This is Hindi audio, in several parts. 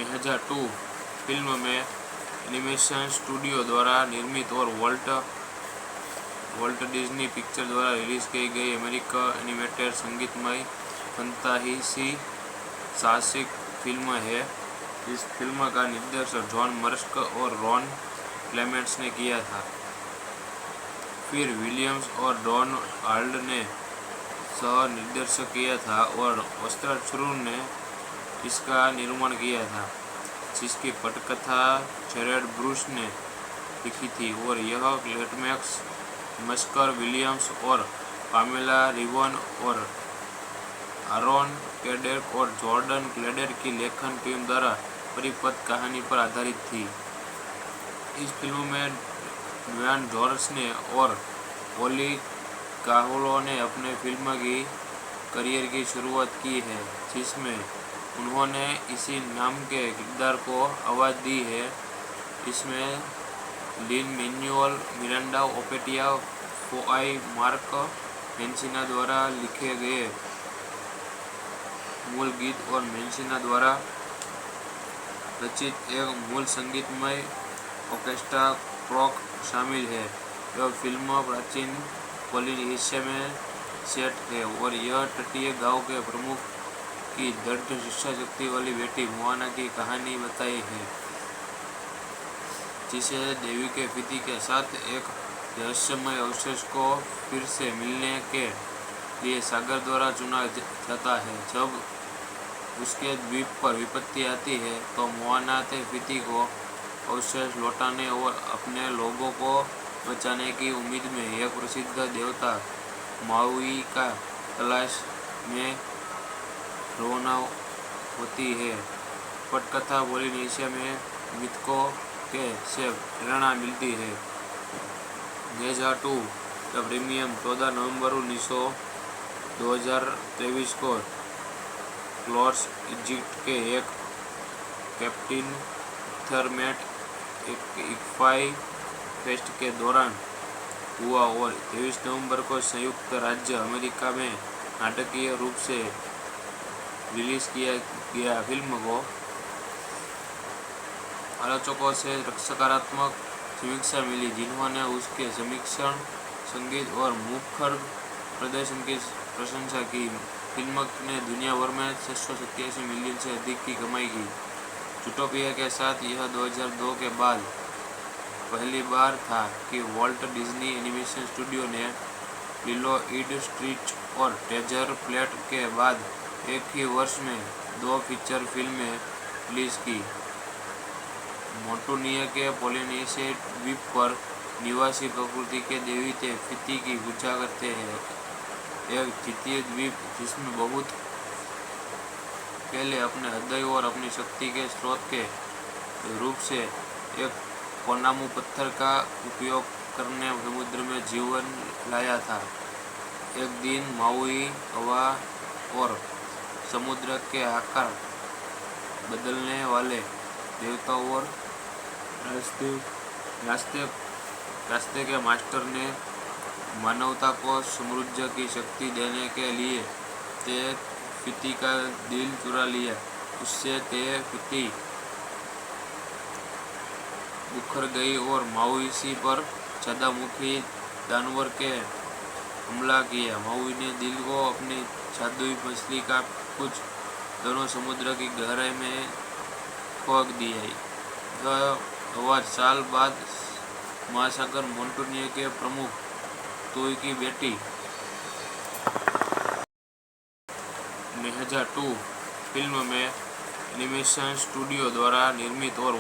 2002 फिल्म में एनिमेशन स्टूडियो द्वारा निर्मित और वॉल्ट डिज्नी पिक्चर द्वारा रिलीज की गई अमेरिकन एनिमेटेड संगीतमय फंतासी साहसिक फिल्म है। इस फिल्म का निर्देशन जॉन मर्स्क और रॉन क्लेमेंट्स ने किया था। फिर विलियम्स और डॉन आल्ड ने सह निर्देशन किया था और ऑस्कर श्रू ने इसका निर्माण किया था, जिसकी पटकथा जेरेड ब्रूस ने लिखी थी और यह क्लेमेंट्स, मस्कर विलियम्स और पामेला रिवन और आरोन कैडेक और जॉर्डन क्लेडर की लेखन टीम द्वारा परिपथ कहानी पर आधारित थी। इस फिल्म में ड्वेन जॉनसन और ओली काहुलो ने अपने फिल्म की करियर की शुरुआत की है, जिसमें उन्होंने इसी नाम के किरदार को आवाज़ दी है। इसमें लिन-मैनुएल मिरांडा, ओपेटिया फोआई, मार्क मेंसिना द्वारा लिखे गए मूल गीत और मेंसिना द्वारा रचित एक मूल संगीतमय ऑर्केस्ट्रा ट्रैक शामिल है। यह फिल्म प्राचीन पोलिनेशिया में सेट है और यह तटीय गांव के प्रमुख की दृढ़ इच्छा शक्ति वाली बेटी मोआना की कहानी बताई है, जिसे देवी के पति के साथ एक रहस्यमय अवशेष को फिर से मिलने के लिए सागर द्वारा चुना जाता है। जब उसके द्वीप पर विपत्ति आती है तो मोआना के पति को अवशेष लौटाने और अपने लोगों को बचाने की उम्मीद में एक प्रसिद्ध देवता माउई का तलाश में रवाना होती है। पटकथा पोलिनेशिया में मिथकों के से प्रेरणा मिलती है। 2002 का प्रीमियम 14 नवंबर 2023 को क्लॉर्स इजिप्ट के एक कैप्टन थर्मेट इक्फाई फेस्ट के दौरान हुआ और 23 नवंबर को संयुक्त राज्य अमेरिका में नाटकीय रूप से रिलीज किया गया। फिल्म को आलोचकों से सकारात्मक समीक्षा मिली, जिन्होंने उसके समीक्षण, संगीत और मुखर प्रदर्शन की प्रशंसा की। फिल्म ने दुनिया भर में 687 मिलियन से अधिक की कमाई की। ज़ूटोपिया के साथ यह 2002 के बाद पहली बार था कि वॉल्ट डिज्नी एनिमेशन स्टूडियो ने लिलो एंड स्टिच और ट्रेजर फ्लैट के बाद एक ही वर्ष में 2 फीचर फिल्में रिलीज की। मोंटूनिया के पोलिनेशिया द्वीप पर निवासी प्रकृति के देवते फिती की पूजा करते हैं। एक द्वितीय द्वीप जिसमें बहुत पहले अपने हृदय और अपनी शक्ति के स्रोत के रूप से एक कोनामू पत्थर का उपयोग करने समुद्र में जीवन लाया था। एक दिन माउई हवा और समुद्र के आकार बदलने वाले देवताओं और रास्ते के मास्टर ने मानवता को समृद्धि की शक्ति देने के लिए ते फिती का दिल चुरा लिया। उससे ते फिती उखड़ गई और माउई पर ज्वालामुखी जानवर के हमला किया। माउई ने दिल को अपनी जादुई मछली का कुछ दोनों समुद्र की गहराई में फेंक दिया। यह 4 साल बाद महासागर मोंटूनिया के प्रमुख तुई की बेटी 2002 फिल्म में एनिमेशन स्टूडियो द्वारा निर्मित और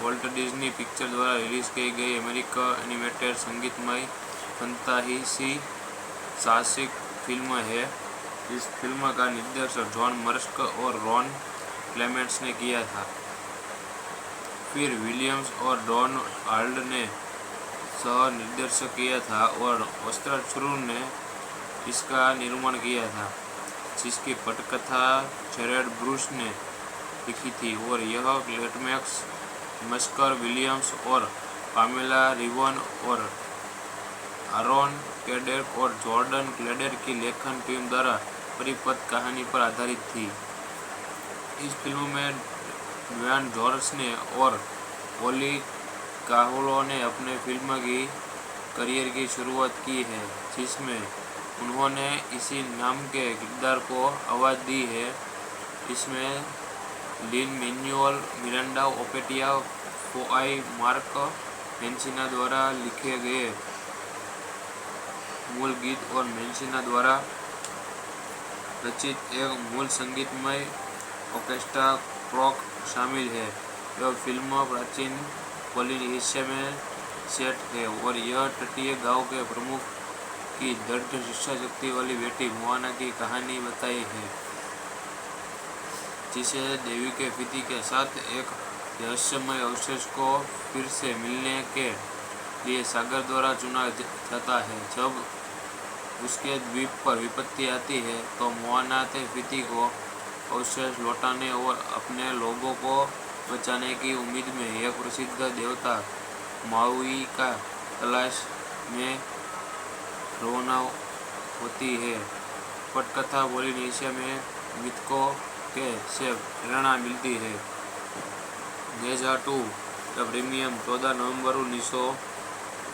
वॉल्ट डिज्नी पिक्चर द्वारा रिलीज की गई अमेरिकन एनिमेटेड संगीतमय फंतासी साहसिक फिल्म है। इस फिल्म का निर्देशन जॉन मर्स्क और रॉन क्लेमेंट्स ने किया था। फिर विलियम्स और डॉन आल्ड ने सह निर्देशन किया था और ऑस्कर श्रू ने इसका निर्माण किया था, जिसकी पटकथा जेरेड ब्रूस ने लिखी थी और यह क्लेमेंट्स, मस्कर विलियम्स और पामेला रिवन और आरोन कैडेक और जॉर्डन क्लेडर की लेखन टीम द्वारा परिपथ कहानी पर आधारित थी। इस फिल्म में ड्वेन जॉनसन और ओली काहुलो ने अपने फिल्म की करियर की शुरुआत की है, जिसमें उन्होंने इसी नाम के किरदार को आवाज़ दी है। इसमें लिन-मैनुएल मिरांडा, ओपेटिया फोआई, मार्क मेंसिना द्वारा लिखे गए मूल गीत और मेंसिना द्वारा रचित एक मूल संगीतमय ऑर्केस्ट्रा ट्रैक शामिल है। यह फिल्म प्राचीन पोलिनेशिया में सेट है और यह तटीय गांव के प्रमुख की दृढ़ इच्छा शक्ति वाली बेटी मोआना की कहानी बताई है, जिसे देवी के पति के साथ एक रहस्यमय अवशेष को फिर से मिलने के लिए सागर द्वारा चुना जाता है। जब उसके द्वीप पर विपत्ति आती है तो मोआना के पति को अवशेष लौटाने और अपने लोगों को बचाने की उम्मीद में एक प्रसिद्ध देवता माउई का तलाश में रवाना होती है। पटकथा पोलिनेशिया में मिथकों के से प्रेरणा मिलती है। नेजा 2 का प्रीमियम 14 नवंबर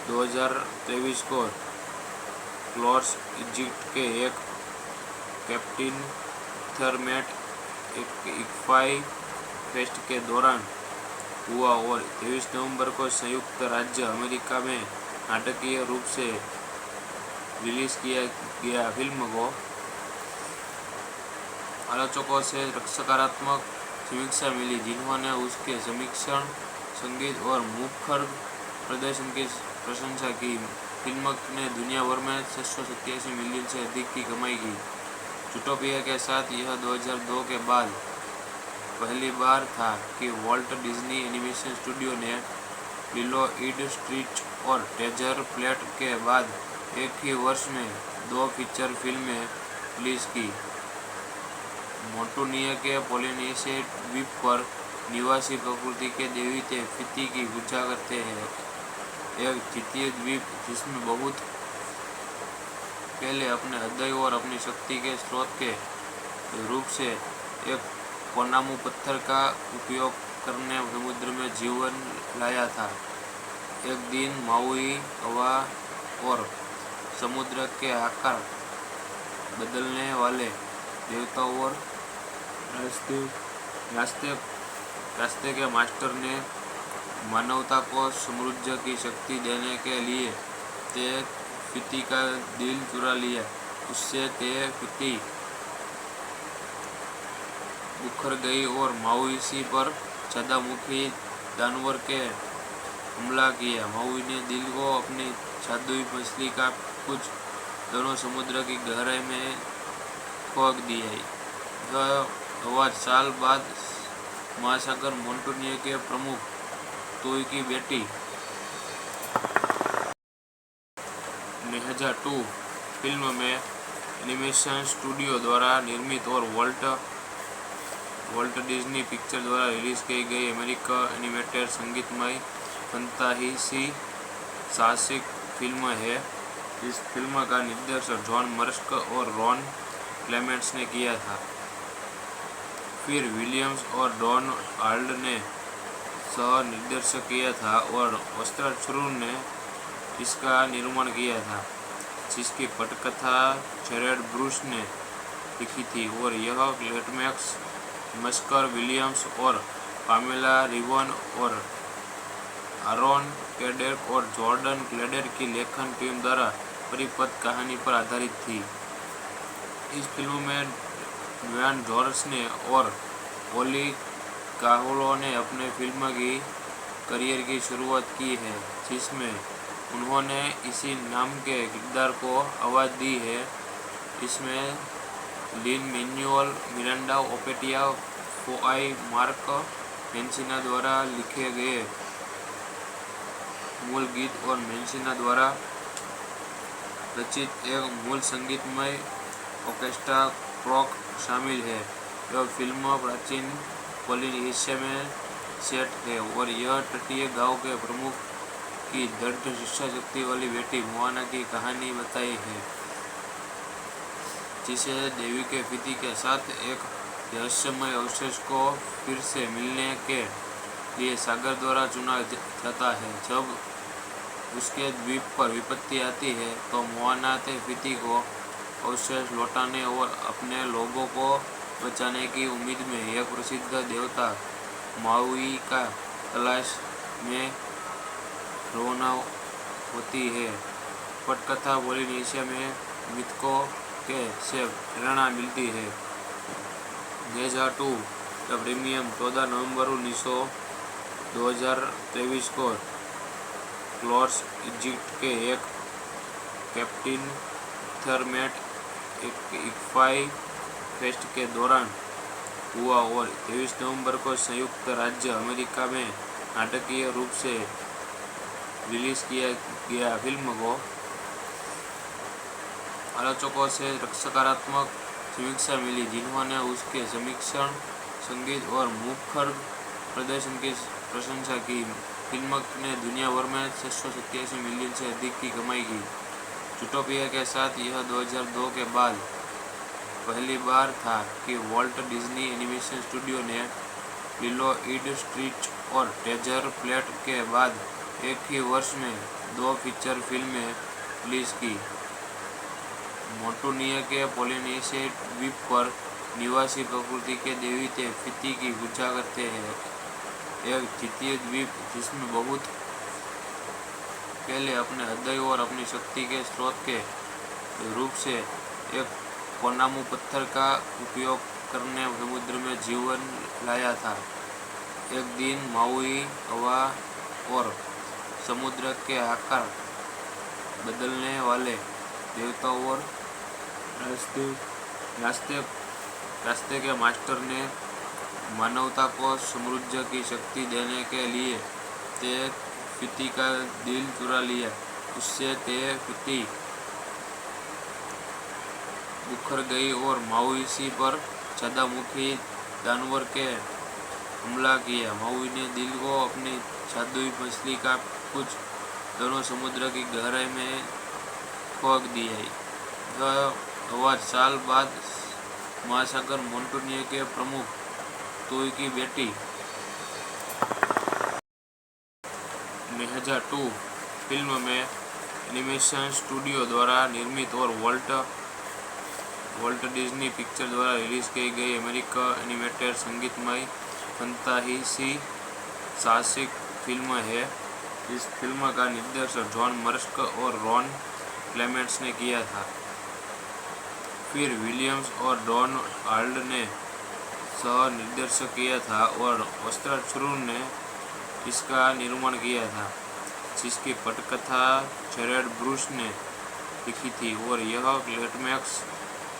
2023 को क्लोर्स, इजिप्ट के एक कैप्टन थर्मेट इक्फाई फेस्ट के दौरान हुआ और 23 नवंबर को संयुक्त राज्य अमेरिका में नाटकीय रूप से रिलीज किया गया। फिल्म को आलोचकों से सकारात्मक समीक्षा मिली, जिन्होंने उसके समीक्षण, संगीत और मुखर प्रदर्शन की प्रशंसा की। फिल्म ने दुनिया भर में 687 मिलियन से अधिक की कमाई की। ज़ूटोपिया के साथ यह 2002 के बाद पहली बार था कि वॉल्ट डिज्नी एनिमेशन स्टूडियो ने लिलो एंड स्टिच और ट्रेजर फ्लैट के बाद एक ही वर्ष में 2 फीचर फिल्में रिलीज की। मोंटूनिया के पोलिनेशिया द्वीप पर निवासी प्रकृति के देवता फिती की पूजा करते हैं। एक द्वितीय द्वीप जिसमें बहुत पहले अपने हृदय और अपनी शक्ति के स्रोत के रूप से एक कोनामू पत्थर का उपयोग करने समुद्र में जीवन लाया था। एक दिन माउई हवा और समुद्र के आकार बदलने वाले देवताओं और रास्ते के मास्टर ने मानवता को समृद्धि की शक्ति देने के लिए ते फिती का दिल चुरा लिया। उससे ते फिती उखड़ गई और माउई पर ज्वालामुखी जानवर के हमला किया। माउई ने दिल को अपनी जादुई मछली का कुछ दोनों समुद्र की गहराई में फेंक दिया। यह 4 साल बाद महासागर मोंटूनिया के प्रमुख तोई की बेटी नेजा 2 फिल्म में एनिमेशन स्टूडियो द्वारा निर्मित और वॉल्ट डिज्नी पिक्चर द्वारा रिलीज की गई अमेरिकन एनिमेटेड संगीतमय फंतासी साहसिक फिल्म है। इस फिल्म का निर्देशन जॉन मर्स्क और रॉन क्लेमेंट्स ने किया था। फिर विलियम्स और डॉन हाल्ड ने सह निर्देशन किया था और वस्त्राचुर ने इसका निर्माण किया था, जिसकी पटकथा जेरेड ब्रूस ने लिखी थी और यह लेटमैक्स मस्कर विलियम्स और पामेला रिवन और आरोन कैडेक और जॉर्डन क्लेडर की लेखन टीम द्वारा परिपथ कहानी पर आधारित थी। इस फिल्म में ड्वेन जॉनसन और ओली काहुलो ने अपने फिल्म की करियर की शुरुआत की है, जिसमें उन्होंने इसी नाम के किरदार को आवाज़ दी है। इसमें लिन-मैनुएल मिरांडा, ओपेटिया फोआई, मार्क मेंसिना द्वारा लिखे गए मूल गीत और मेंसिना द्वारा रचित एक मूल संगीतमय ऑर्केस्ट्रा ट्रैक शामिल है। यह फिल्म प्राचीन पोलिनेशिया में सेट है और यह तटीय गांव के प्रमुख की दृढ़ इच्छा शक्ति वाली बेटी मोआना की कहानी बताई है, जिसे देवी के पति के साथ एक रहस्यमय अवशेष को फिर से मिलने के लिए सागर द्वारा चुना जाता है। जब उसके द्वीप पर विपत्ति आती है तो मोआना फिती को अवशेष लौटाने और अपने लोगों को बचाने की उम्मीद में एक प्रसिद्ध देवता माउई का तलाश में रवाना होती है। पटकथा पोलिनेशिया में मिथकों के से प्रेरणा मिलती है। गेजा 2 का प्रीमियम 14 नवंबर 2023 को क्लॉर्स इजिप्ट के एक कैप्टन थर्मेट इक्फाई फेस्ट के दौरान हुआ और 23 नवंबर को संयुक्त राज्य अमेरिका में नाटकीय रूप से रिलीज किया गया। फिल्म को आलोचकों से सकारात्मक समीक्षा मिली, जिन्होंने उसके समीक्षण, संगीत और मुखर प्रदर्शन की प्रशंसा की। फिल्म ने दुनिया भर में 687 मिलियन से अधिक की कमाई की। ज़ूटोपिया के साथ यह 2002 के बाद पहली बार था कि वॉल्ट डिज्नी एनिमेशन स्टूडियो ने लिलो ईड स्ट्रीच और ट्रेजर फ्लैट के बाद एक ही वर्ष में 2 फीचर फिल्में रिलीज की। मोंटूनिया के पोलिनेशिया द्वीप पर निवासी प्रकृति के देवते फिती की पूजा करते हैं। एक द्वितीय द्वीप जिसमें बहुत पहले अपने हृदय और अपनी शक्ति के स्रोत के रूप से एक कोनामू पत्थर का उपयोग करने समुद्र में जीवन लाया था। एक दिन माउई हवा और समुद्र के आकार बदलने वाले देवताओं और रास्ते के मास्टर ने मानवता को समृद्धि की शक्ति देने के लिए ते फिती का दिल चुरा लिया। उससे ते फिती उखड़ गई और माउई पर ज्यादामुखी जानवर के हमला किया। माउई ने दिल को अपनी जादुई मछली का कुछ दोनों समुद्र की गहराई में फेंक दिया। यह आवाज साल बाद महासागर मोंटूनिया के प्रमुख तोई की बेटी गेजा 2 फिल्म में एनिमेशन स्टूडियो द्वारा निर्मित और वॉल्ट डिज्नी पिक्चर द्वारा रिलीज की गई अमेरिकन एनिमेटेड संगीतमय फंतासी साहसिक फिल्म है। इस फिल्म का निर्देशन जॉन मर्स्क और रॉन क्लेमेंट्स ने किया था। फिर विलियम्स और डॉन हाल्ड ने सह निर्देशन किया था और ऑस्कर श्रून ने इसका निर्माण किया था, जिसकी पटकथा जेरेड ब्रूस ने लिखी थी और यह क्लेमेंट्स,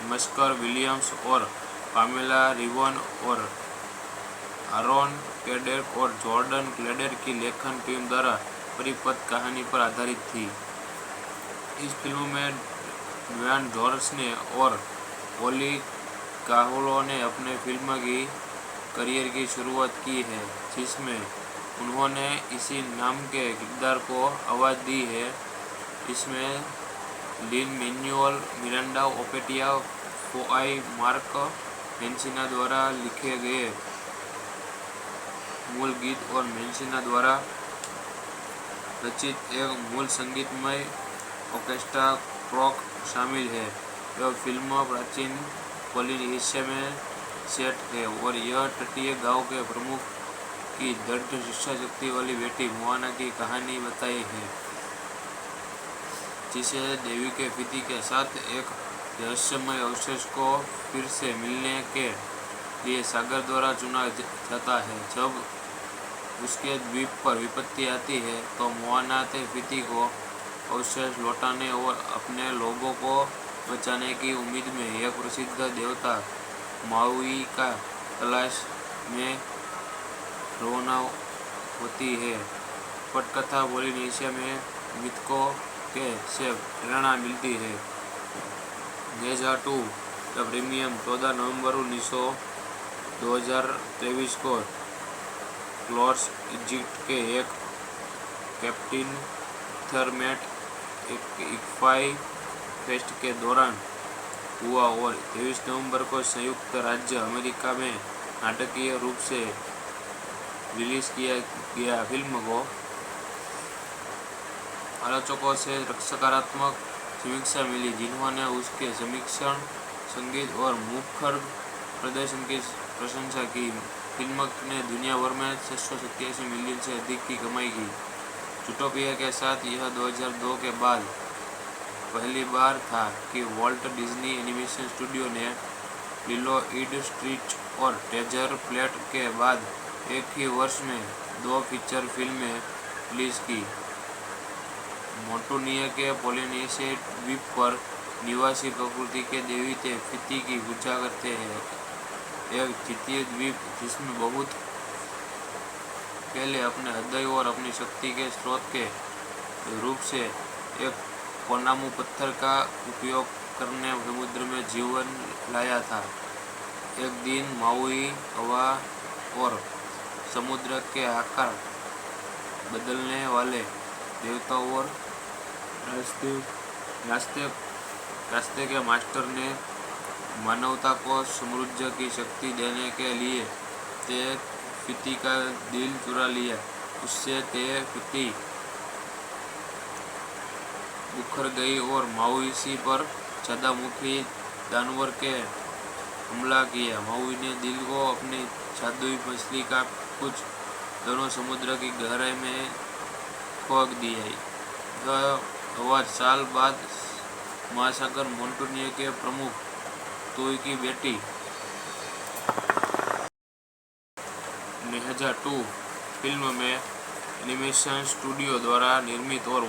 मस्कर विलियम्स और पामेला रिवन और आरोन कैडेक और जॉर्डन क्लेडर की लेखन टीम द्वारा परिपथ कहानी पर आधारित थी। इस फिल्म में ड्वेन जॉनसन और ओली काहुलो ने अपने फिल्म की करियर की शुरुआत की है, जिसमें उन्होंने इसी नाम के किरदार को आवाज़ दी है। इसमें लिन मैनुअल मिरांडा ओपेटिया फोआई मार्क मेंसिना द्वारा लिखे गए मूल गीत और मेंसिना द्वारा रचित एक मूल संगीतमय ऑर्केस्ट्रा ट्रैक शामिल है। यह फिल्म प्राचीन पोलिनेशिया में सेट है और यह तटीय गांव के प्रमुख की दृढ़ इच्छा शक्ति वाली बेटी मोआना की कहानी बताई है, जिसे देवी के फिती के साथ एक रहस्यमय अवशेष को फिर से मिलने के लिए सागर द्वारा चुना जाता है। जब उसके द्वीप पर विपत्ति आती है तो मोआना फिती को अवशेष लौटाने और अपने लोगों को बचाने की उम्मीद में एक प्रसिद्ध देवता माउई का तलाश में रवाना होती है। पटकथा पोलिनेशिया में मिथकों के से प्रेरणा मिलती है। गेजा 2 का प्रीमियम 14 नवंबर 2023 को क्लॉर्स इजिप्ट के एक कैप्टन थर्मेट इक्फाई फेस्ट के दौरान हुआ और 23 नवंबर को संयुक्त राज्य अमेरिका में नाटकीय रूप से रिलीज किया गया। फिल्म को आलोचकों से सकारात्मक समीक्षा मिली, जिन्होंने उसके समीक्षण, संगीत और मुखर प्रदर्शन की प्रशंसा की। फिल्म ने दुनिया भर में 687 मिलियन से अधिक की कमाई की। ज़ूटोपिया के साथ यह 2002 के बाद पहली बार था कि वॉल्ट डिज्नी एनिमेशन स्टूडियो ने लिलो ईड स्ट्रीच और ट्रेजर फ्लैट के बाद एक ही वर्ष में 2 फीचर फिल्में रिलीज की। मोंटूनिया के पोलिनेशिया द्वीप पर निवासी प्रकृति के देवते फिती की पूजा करते हैं। एक द्वितीय द्वीप जिसमें बहुत पहले अपने हृदय और अपनी शक्ति के स्रोत के रूप से एक कोनामू पत्थर का उपयोग करने समुद्र में जीवन लाया था। एक दिन माउई हवा और समुद्र के आकार बदलने वाले देवताओं और रास्ते के मास्टर ने मानवता को समृद्धि की शक्ति देने के लिए ते फिती का दिल चुरा लिया। उससे ते फिती उखड़ गई और माउई पर ज्वालामुखी जानवर के हमला किया। माउई ने दिल को अपनी जादुई मछली का कुछ दोनों समुद्र की गहराई में फेंक दिया। यह साल बाद महासागर मोंटूनिया के प्रमुख तोई की बेटी नेहजा 2 फिल्म में एनिमेशन स्टूडियो द्वारा निर्मित और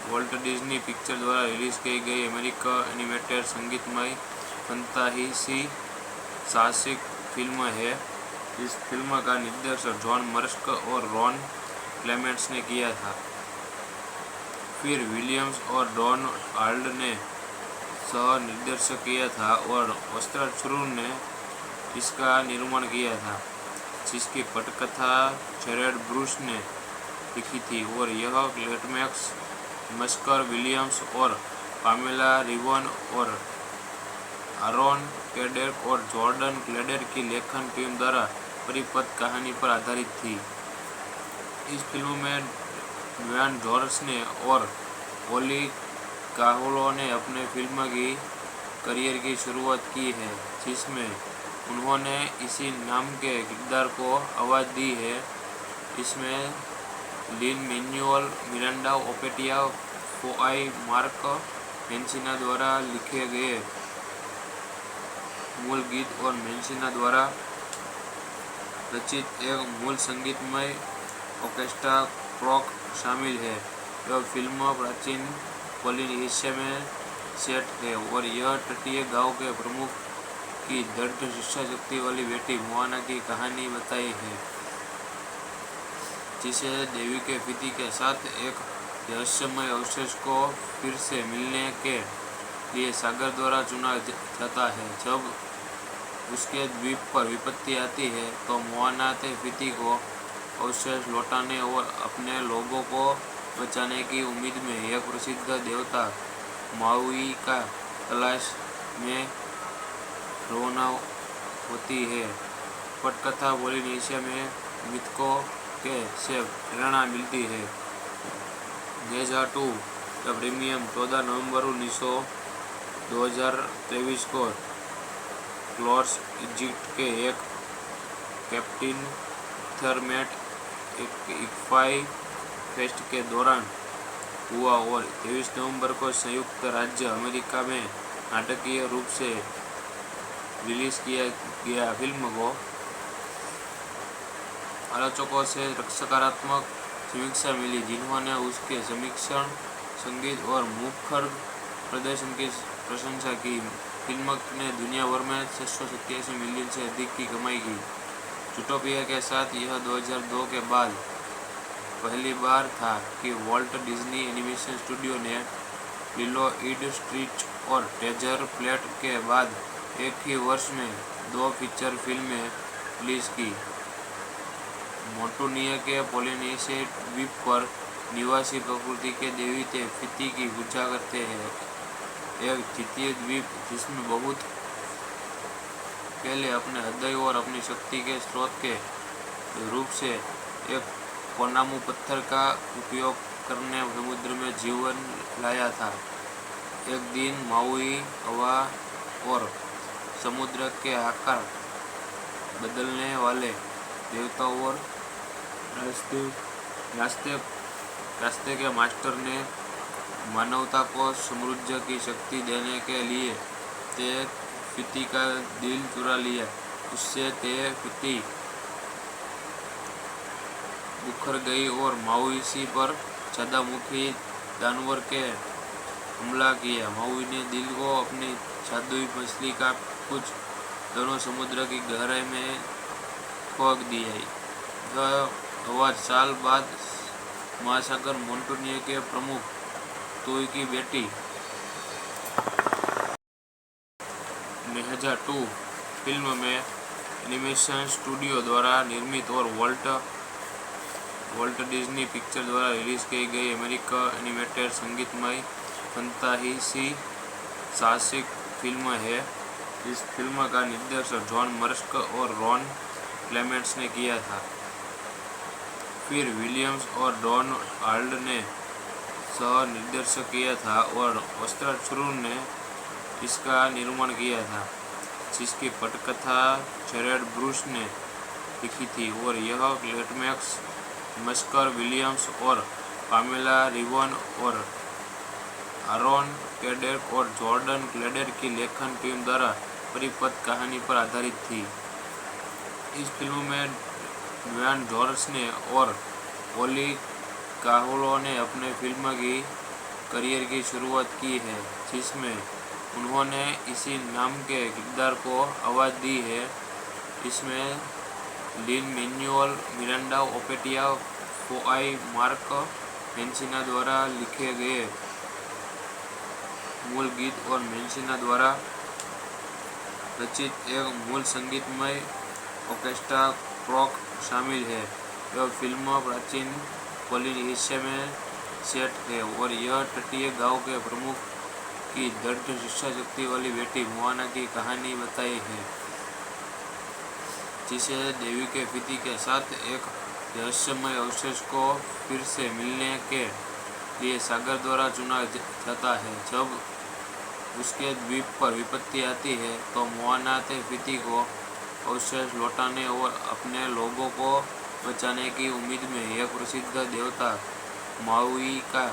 वॉल्ट डिज्नी पिक्चर द्वारा रिलीज की गई अमेरिकन एनिमेटेड संगीतमय फंतासी साहसिक फिल्म है। इस फिल्म का निर्देशन जॉन मर्स्क और रॉन क्लेमेंट्स ने किया था। फिर विलियम्स और डॉन हाल्ड ने सह निर्देशन किया था और वस्त्राचुर ने इसका निर्माण किया था, जिसकी पटकथा जेरेड ब्रूस ने लिखी थी और यह लेटमैक्स मस्कर विलियम्स और पामेला रिवन और आरोन कैडेक और जॉर्डन क्लेडर की लेखन टीम द्वारा परिपथ कहानी पर आधारित थी। इस फिल्म में ड्वेन जॉनसन और ओली काहुलो ने अपने फिल्म की करियर की शुरुआत की है, जिसमें उन्होंने इसी नाम के किरदार को आवाज़ दी है। इसमें लिन मैनुअल मिरांडा, ओपेटिया फोआई, मार्क मेंसिना द्वारा लिखे गए मूल गीत और मेंसिना द्वारा रचित एक मूल संगीतमय ऑर्केस्ट्रा ट्रैक शामिल है। यह फिल्म प्राचीन पोलिनेशिया में सेट है और यह तटीय गांव के प्रमुख की दृढ़ इच्छा शक्ति वाली बेटी मोआना की कहानी बताई है, जिसे देवी के फिती के साथ एक रहस्यमय अवशेष को फिर से मिलने के लिए सागर द्वारा चुना जाता है। जब उसके द्वीप पर विपत्ति आती है तो मोआना ते फिती को अवशेष लौटाने और अपने लोगों को बचाने की उम्मीद में एक प्रसिद्ध देवता माउई का तलाश में रवाना होती है। पटकथा पोलिनेशिया में मिथकों के से प्रेरणा मिलती है। नेहजा 2 का प्रीमियम 14 नवंबर 2023 को क्लॉर्स इजिप्ट के एक कैप्टन थर्मेट इक्फाई फेस्ट के दौरान हुआ और 23 नवंबर को संयुक्त राज्य अमेरिका में नाटकीय रूप से रिलीज किया गया। फिल्म को आलोचकों से सकारात्मक समीक्षा मिली, जिन्होंने उसके समीक्षण, संगीत और मुखर प्रदर्शन की प्रशंसा की। फिल्म ने दुनिया भर में 687 मिलियन से अधिक की कमाई की। ज़ूटोपिया के साथ यह 2002 के बाद पहली बार था कि वॉल्ट डिज्नी एनिमेशन स्टूडियो ने लिलो ईड स्ट्रीच और ट्रेजर फ्लैट के बाद एक ही वर्ष में 2 फीचर फिल्में रिलीज की। मोंटूनिया के पोलिनेशिया द्वीप पर निवासी प्रकृति के देवते फिती की पूजा करते हैं। एक द्वितीय द्वीप जिसमें बहुत पहले अपने हृदय और अपनी शक्ति के स्रोत के रूप से एक कोनामू पत्थर का उपयोग करने समुद्र में जीवन लाया था। एक दिन माउई हवा और समुद्र के आकार बदलने वाले देवताओं और रास्ते के मास्टर ने मानवता को समृद्धि की शक्ति देने के लिए ते फिती का दिल चुरा लिया। उससे ते फिती उखड़ गई और माउई पर छादामुखी जानवर के हमला किया। माउई ने दिल को अपनी जादुई मछली का कुछ दोनों समुद्र की गहराई में फेंक दिया। यह आवाज साल बाद महासागर मोंटूनिया के प्रमुख तोई की बेटी 2002 फिल्म में एनिमेशन स्टूडियो द्वारा निर्मित और वॉल्ट डिज्नी पिक्चर द्वारा रिलीज की गई अमेरिकन एनिमेटेड संगीतमय फंतासी साहसिक फिल्म है। इस फिल्म का निर्देशन जॉन मर्स्क और रॉन क्लेमेंट्स ने किया था। फिर विलियम्स और डॉन हाल्ड ने सह निर्देशन किया था और ऑस्कर शुरू ने इसका निर्माण किया था, जिसकी पटकथा जेरेड ब्रूस ने लिखी थी और यह क्लेमेंट्स, मस्कर, विलियम्स और पामेला रिवन और आरोन कैडेक और जॉर्डन क्लेडर की लेखन टीम द्वारा परिपथ कहानी पर आधारित थी। इस फिल्म में ड्वेन जॉनसन और ओली काहुलो ने अपने फिल्म की करियर की शुरुआत की है, जिसमें उन्होंने इसी नाम के किरदार को आवाज़ दी है। इसमें लिन-मैनुएल मिरांडा, ओपेटिया फोआई, मार्क मेंसिना द्वारा लिखे गए मूल गीत और मेंसिना द्वारा रचित एक मूल संगीतमय ऑर्केस्ट्रा ट्रैक शामिल है। यह फिल्म प्राचीन पोलिनेशिया में सेट है और यह तटीय गांव के प्रमुख की दृढ़ इच्छा शक्ति वाली बेटी मोआना की कहानी बताई है, जिसे देवी के फिती के साथ एक रहस्यमय अवशेष को फिर से मिलने के लिए सागर द्वारा चुना जाता है। जब उसके द्वीप पर विपत्ति आती है तो मोआना ते फिती को अवशेष लौटाने और अपने लोगों को बचाने की उम्मीद में एक प्रसिद्ध देवता माउई का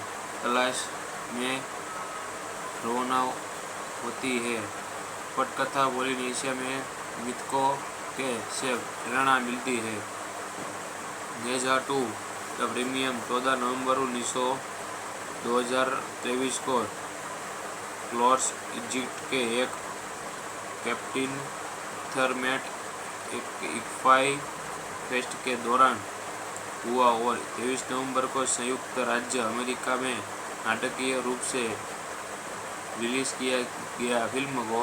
तलाश में रवाना होती है। पटकथा पोलिनेशिया में मिथकों के से प्रेरणा मिलती है। 2002 का प्रीमियम 14 नवंबर 2023 को क्लोर्स इजिप्ट के एक कैप्टन थर्मेट इक्फाई फेस्ट के दौरान हुआ और 23 नवंबर को संयुक्त राज्य अमेरिका में नाटकीय रूप से रिलीज किया गया। फिल्म को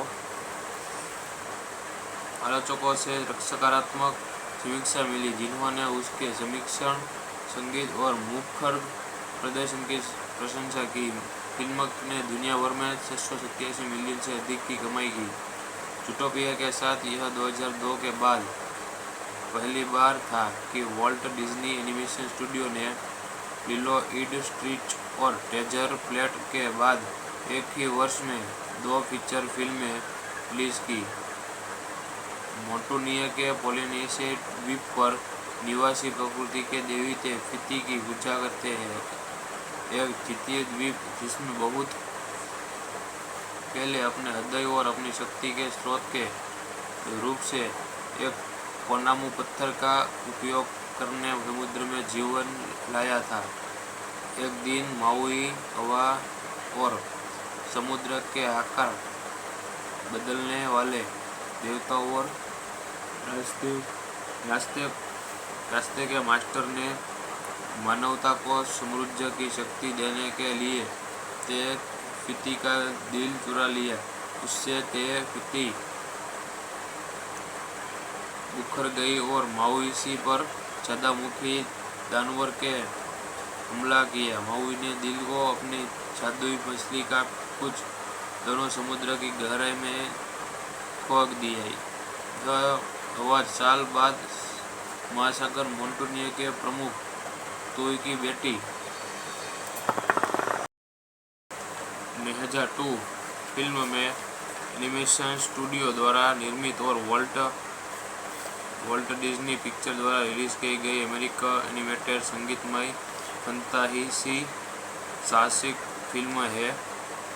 आलोचकों से सकारात्मक समीक्षा मिली, जिन्होंने उसके समीक्षण, संगीत और मुखर प्रदर्शन की प्रशंसा की। फिल्म ने दुनिया भर में 687 मिलियन से अधिक की कमाई की। ज़ूटोपिया के साथ यह 2002 के बाद पहली बार था कि वॉल्ट डिज्नी एनिमेशन स्टूडियो ने लिलो एंड स्टिच और ट्रेजर फ्लैट के बाद एक ही वर्ष में 2 फीचर फिल्में रिलीज की। मोंटूनिया के पोलिनेशिया द्वीप पर निवासी प्रकृति के देवी ते फिती की पूजा करते हैं। एक द्वितीय द्वीप जिसमें बहुत पहले अपने हृदय और अपनी शक्ति के स्रोत के रूप से एक कोनामू पत्थर का उपयोग करने समुद्र में जीवन लाया था। एक दिन माउई हवा और समुद्र के आकार बदलने वाले देवताओं और रास्ते के मास्टर ने मानवता को समृद्धि की शक्ति देने के लिए ते फिती का दिल चुरा लिया। उससे ते फिती उखड़ गई और माउई पर छादामुखी जानवर के हमला किया। माउई ने दिल को अपनी जादुई मछली का कुछ दोनों समुद्र की गहराई में फेंक दिया। यह आवाज साल बाद महासागर मोंटूनियो के प्रमुख तुई की बेटी 2002 फिल्म में एनिमेशन स्टूडियो द्वारा निर्मित और वॉल्ट डिज्नी पिक्चर द्वारा रिलीज की गई अमेरिकन एनिमेटेड संगीतमय फंतासी साहसिक फिल्म है।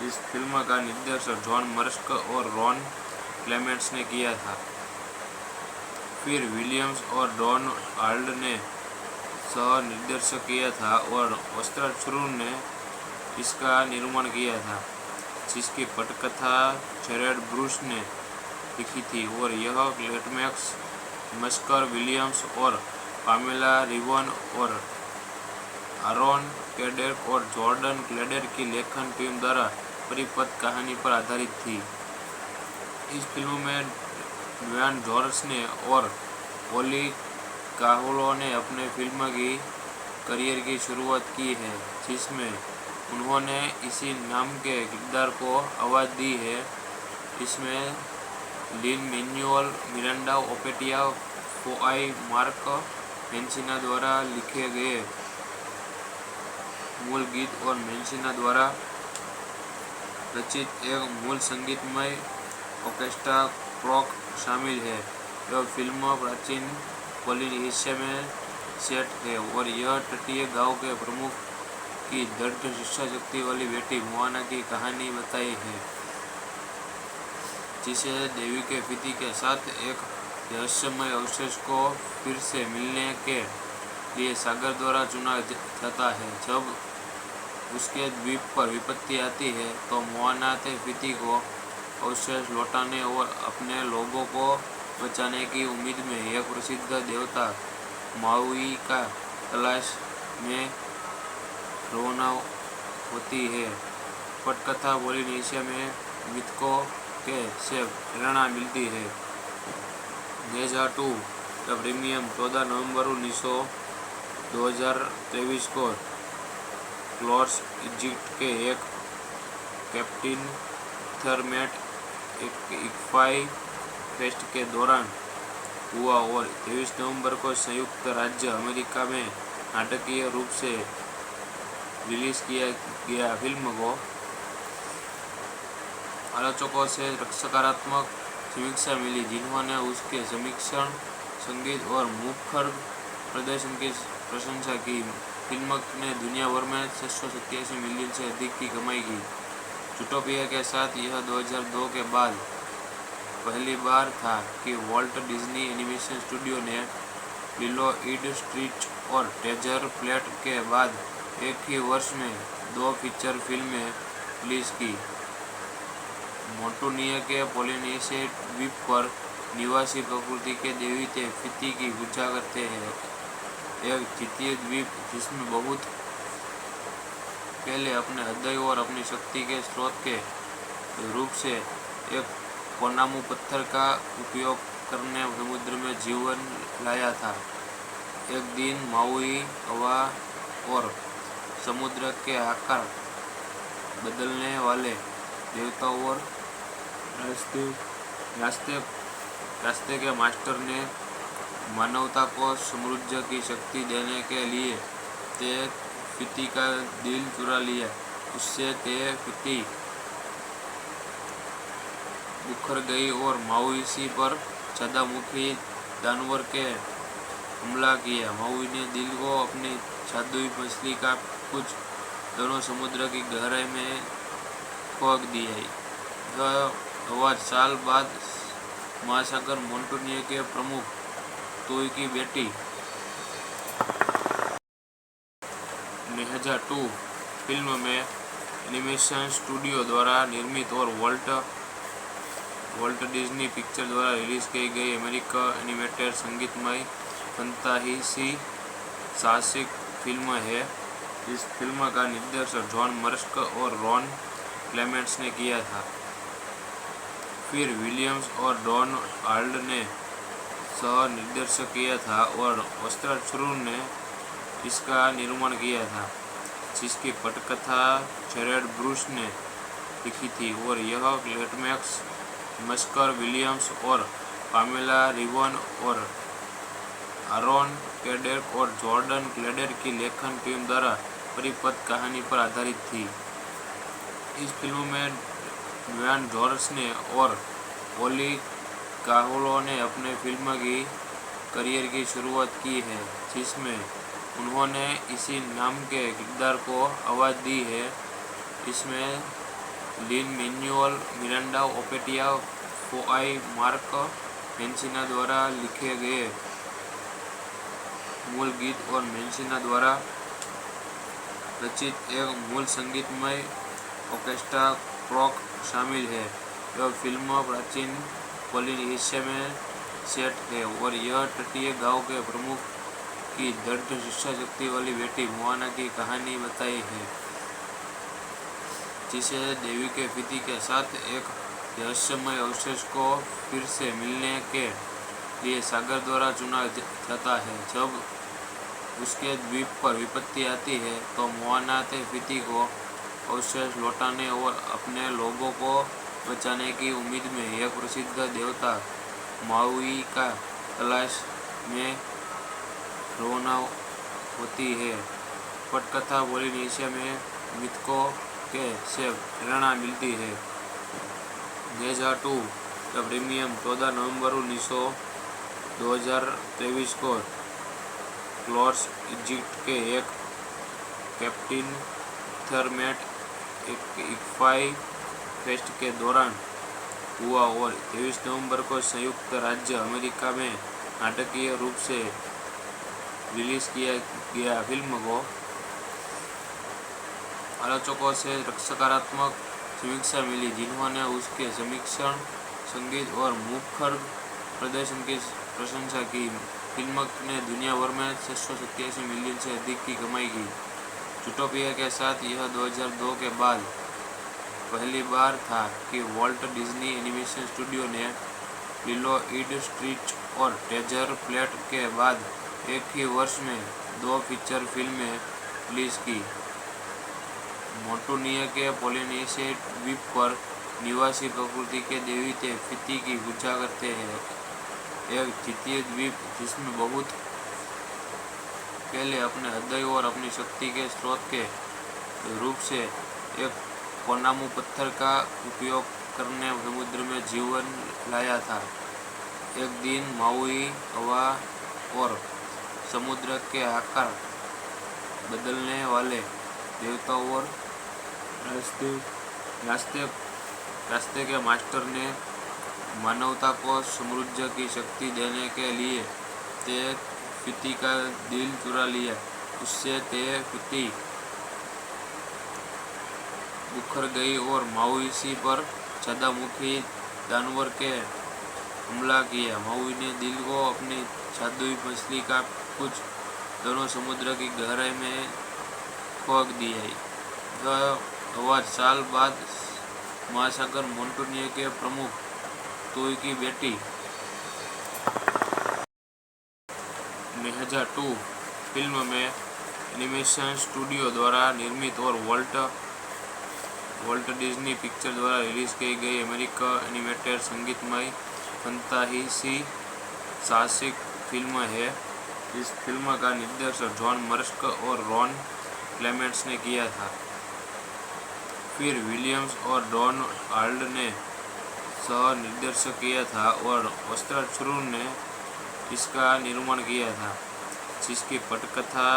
इस फिल्म का निर्देशन जॉन मर्स्क और रॉन क्लेमेंट्स ने किया था। फिर विलियम्स और डॉन हाल्ड ने सह निर्देशन किया था और वस्त्राचुर ने इसका निर्माण किया था, जिसकी पटकथा जेरेड ब्रूस ने लिखी थी और यह लेटमैक्स मस्कर विलियम्स और पामेला रिवन और आरोन कैडेक और जॉर्डन क्लेडर की लेखन टीम द्वारा परिपथ कहानी पर आधारित थी। इस फिल्म में ड्वेन जॉनसन और ओली काहुलो ने अपने फिल्म की करियर की शुरुआत की है, जिसमें उन्होंने इसी नाम के किरदार को आवाज़ दी है। इसमें लिन मैनुअल मिरांडा ओपेटिया फोआई मार्क मेंसिना द्वारा लिखे गए मूल गीत और मेंसिना द्वारा रचित एक मूल संगीतमय ऑर्केस्ट्रा ट्रैक शामिल है। यह फिल्म प्राचीन पोलिनेशिया में सेट है और यह तटीय गांव के प्रमुख की दृढ़ शिक्षा शक्ति वाली बेटी मोआना की कहानी बताई है, जिसे देवी के पिता के साथ एक रहस्यमय अवशेष को फिर से मिलने के लिए सागर द्वारा चुना जाता है। जब उसके द्वीप पर विपत्ति आती है तो मोआना के पिता को अवशेष लौटाने और अपने लोगों को बचाने की उम्मीद में एक प्रसिद्ध देवता माउई का तलाश में रवाना होती है। पटकथा पोलिनेशिया में मिथकों के से प्रेरणा मिलती है। 2002 का प्रीमियम 14 नवंबर 2023 को क्लोर्स इजिप्ट के एक कैप्टन थर्मेट इक्फाई फेस्ट के दौरान हुआ और 23 नवंबर को संयुक्त राज्य अमेरिका में नाटकीय रूप से रिलीज किया गया। फिल्म को आलोचकों से सकारात्मक समीक्षा मिली, जिन्होंने उसके समीक्षण, संगीत और मुखर प्रदर्शन की प्रशंसा की। फिल्म ने दुनिया भर में 687 मिलियन से अधिक की कमाई की। ज़ूटोपिया के साथ यह 2002 के बाद पहली बार था कि वॉल्ट डिज्नी एनिमेशन स्टूडियो ने लिलो ईड स्ट्रीट और ट्रेजर फ्लैट के बाद एक ही वर्ष में 2 फीचर फिल्में रिलीज की। मोंटूनियो के पोलिनेशिया द्वीप पर निवासी प्रकृति के देवता फिती की पूजा करते हैं। एक द्वितीय द्वीप जिसमें बहुत पहले अपने हृदय और अपनी शक्ति के स्रोत के रूप से एक कोनामू पत्थर का उपयोग करने समुद्र में जीवन लाया था। एक दिन माउई हवा और समुद्र के आकार बदलने वाले देवताओं और रास्ते के मास्टर ने मानवता को समृद्धि की शक्ति देने के लिए ते फिती का दिल चुरा लिया। उससे ते फिती बुखर गई और माउई पर ज्वालामुखी जानवर के हमला किया। माउई ने दिल को अपनी जादुई मछली का कुछ दोनों समुद्र की गहराई में फेंक दिया। यह आवाज साल बाद महासागर मोंटूनियो के प्रमुख तुई की बेटी 2002 फिल्म में एनिमेशन स्टूडियो द्वारा निर्मित और वॉल्ट डिज्नी पिक्चर द्वारा रिलीज की गई अमेरिकन एनिमेटेड संगीतमय फंतासी साहसिक फिल्म है। इस फिल्म का निर्देशन जॉन मर्स्क और रॉन क्लेमेंट्स ने किया था। फिर विलियम्स और डॉन हाल्ड ने सह निर्देशन किया था और वस्त्राचुर ने इसका निर्माण किया था, जिसकी पटकथा जेरेड ब्रूस ने लिखी थी और यह लेटमैक्स मस्कर विलियम्स और पामेला रिवन और आरोन कैडेक और जॉर्डन क्लेडर की लेखन टीम द्वारा परिपथ कहानी पर आधारित थी। इस फिल्म में ड्वेन जॉनसन और ओली काहुलो ने अपने फिल्म की करियर की शुरुआत की है, जिसमें उन्होंने इसी नाम के किरदार को आवाज़ दी है। इसमें लिन मैनुअल मिरांडा ओपेटिया फोआई मार्क मेंसिना द्वारा लिखे गए मूल गीत और मेंसिना द्वारा रचित एक मूल संगीतमय ऑर्केस्ट्रा ट्रैक शामिल है। यह फिल्म प्राचीन पोलिनेशिया में सेट है और यह तटीय गांव के प्रमुख की दृढ़ इच्छा शक्ति वाली बेटी मोआना की कहानी बताई है, जिसे देवी के पति के साथ एक रहस्यमय अवशेष को फिर से मिलने के लिए सागर द्वारा चुना जाता है। जब उसके द्वीप पर विपत्ति आती है तो मोआना के पति को अवशेष लौटाने और अपने लोगों को बचाने की उम्मीद में एक प्रसिद्ध देवता माउई का तलाश में रवाना होती है। पटकथा पोलिनेशिया में मिथकों के से प्रेरणा मिलती है। गेजा 2 का प्रीमियम 14 नवंबर 2023 को क्लॉर्स इजिप्ट के एक कैप्टन थर्मेट इक्फाई फेस्ट के दौरान हुआ और 23 नवंबर को संयुक्त राज्य अमेरिका में नाटकीय रूप से रिलीज किया गया। फिल्म को आलोचकों से सकारात्मक समीक्षा मिली, जिन्होंने उसके समीक्षण, संगीत और मुखर प्रदर्शन की प्रशंसा की। फिल्म ने दुनिया भर में 687 मिलियन से अधिक की कमाई की। ज़ूटोपिया के साथ यह 2002 के बाद पहली बार था कि वॉल्ट डिज्नी एनिमेशन स्टूडियो ने लिलो ईड स्ट्रीच और ट्रेजर फ्लैट के बाद एक ही वर्ष में 2 फीचर फिल्में रिलीज की। मोंटूनिया के पोलिनेशिया द्वीप पर निवासी प्रकृति के देवी के पति की पूजा करते हैं। एक द्वितीय द्वीप जिसमें बहुत पहले अपने हृदय और अपनी शक्ति के स्रोत के रूप से एक कोनामू पत्थर का उपयोग करने समुद्र में जीवन लाया था। एक दिन माउई हवा और समुद्र के आकार बदलने वाले देवताओं और रास्ते के मास्टर ने मानवता को समृद्धि की शक्ति देने के लिए ते पति का दिल चुरा लिया। उससे ते पति उखड़ गई और माउई पर ज्वालामुखी जानवर के हमला किया। माउई ने दिल को अपनी जादुई मछली का कुछ दोनों समुद्र की गहराई में खोक दिया। यह साल बाद महासागर मोंटूनिया के प्रमुख तोई की बेटी गेजा 2 फिल्म में एनिमेशन स्टूडियो द्वारा निर्मित और वॉल्ट डिज्नी पिक्चर द्वारा रिलीज की गई अमेरिकन एनिमेटेड संगीतमय फंतासी साहसिक फिल्म है। इस फिल्म का निर्देशन जॉन मर्स्क और रॉन क्लेमेंट्स ने किया था। फिर विलियम्स और डॉन हाल्ड ने सह निर्देशन किया था और ऑस्कर शुरू ने इसका निर्माण किया था, जिसकी पटकथा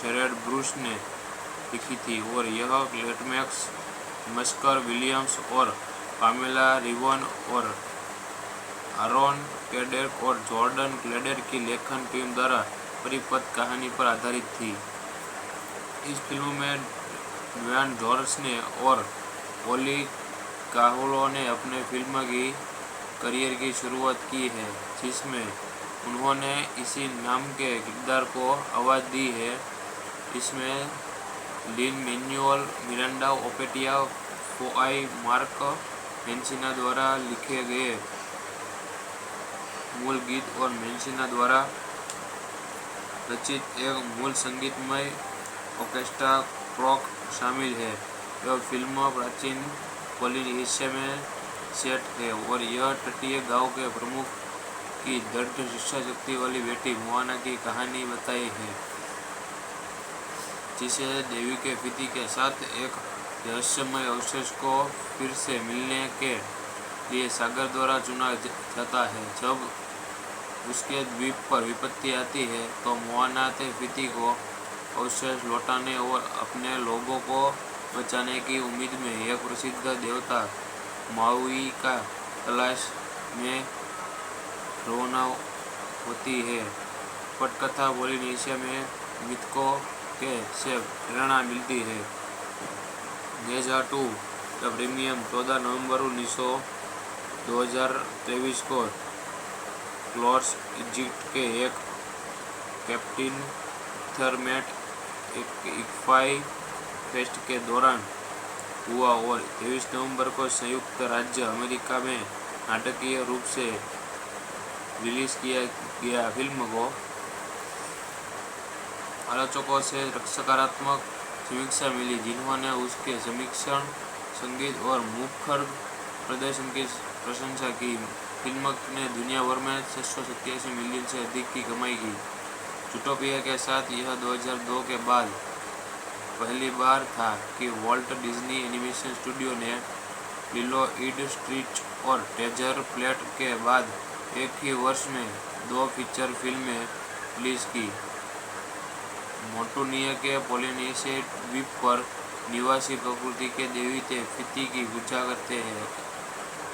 जेरेड ब्रूस ने लिखी थी और यह लेटमैक्स मस्कर विलियम्स और पामेला रिवन और आरोन कैडेक और जॉर्डन क्लेडर की लेखन टीम द्वारा परिपथ कहानी पर आधारित थी। इस फिल्म में ड्वेन जॉनसन और ओली काहुलो ने अपने फिल्म की करियर की शुरुआत की है, जिसमें उन्होंने इसी नाम के किरदार को आवाज़ दी है। इसमें लिन मैनुअल मिरांडा ओपेटिया फोआई मार्क मेंसिना द्वारा लिखे गए मूल गीत और मेंसिना द्वारा रचित एक मूल संगीतमय ऑर्केस्ट्रा ट्रैक शामिल है। यह फिल्म प्राचीन पोलिनेशिया में सेट है और यह तटीय गांव के प्रमुख की दृढ़ इच्छा शक्ति वाली बेटी मोआना की कहानी बताई है, जिसे देवी के पिता के साथ एक रहस्यमय अवशेष को फिर से मिलने के लिए सागर द्वारा चुना जाता है। जब उसके द्वीप पर विपत्ति आती है तो मोआना के पिता को अवशेष लौटाने और अपने लोगों को बचाने की उम्मीद में एक प्रसिद्ध देवता माउई का तलाश में रवाना होती है। पटकथा पोलिनेशिया में मिथकों के से प्रेरणा मिलती है। नेजा 2 का प्रीमियम 14 नवंबर 2023 को क्लोर्स इजिप्ट के एक कैप्टन थर्मेट इक्फाई फेस्ट के दौरान हुआ और 23 नवंबर को संयुक्त राज्य अमेरिका में नाटकीय रूप से रिलीज किया गया। फिल्म को आलोचकों से सकारात्मक समीक्षा मिली, जिन्होंने उसके समीक्षण, संगीत और मुखर प्रदर्शन की प्रशंसा की। फिल्म ने दुनिया भर में 687 मिलियन से अधिक की कमाई की। ज़ूटोपिया के साथ यह 2002 के बाद पहली बार था कि वॉल्ट डिज्नी एनिमेशन स्टूडियो ने लिलो ईड स्ट्रीच और ट्रेजर प्लेट के बाद एक ही वर्ष में 2 फीचर फिल्में रिलीज की। मोंटूनिया के पोलिनेशिया द्वीप पर निवासी प्रकृति के देवी के पिता की पूजा करते हैं।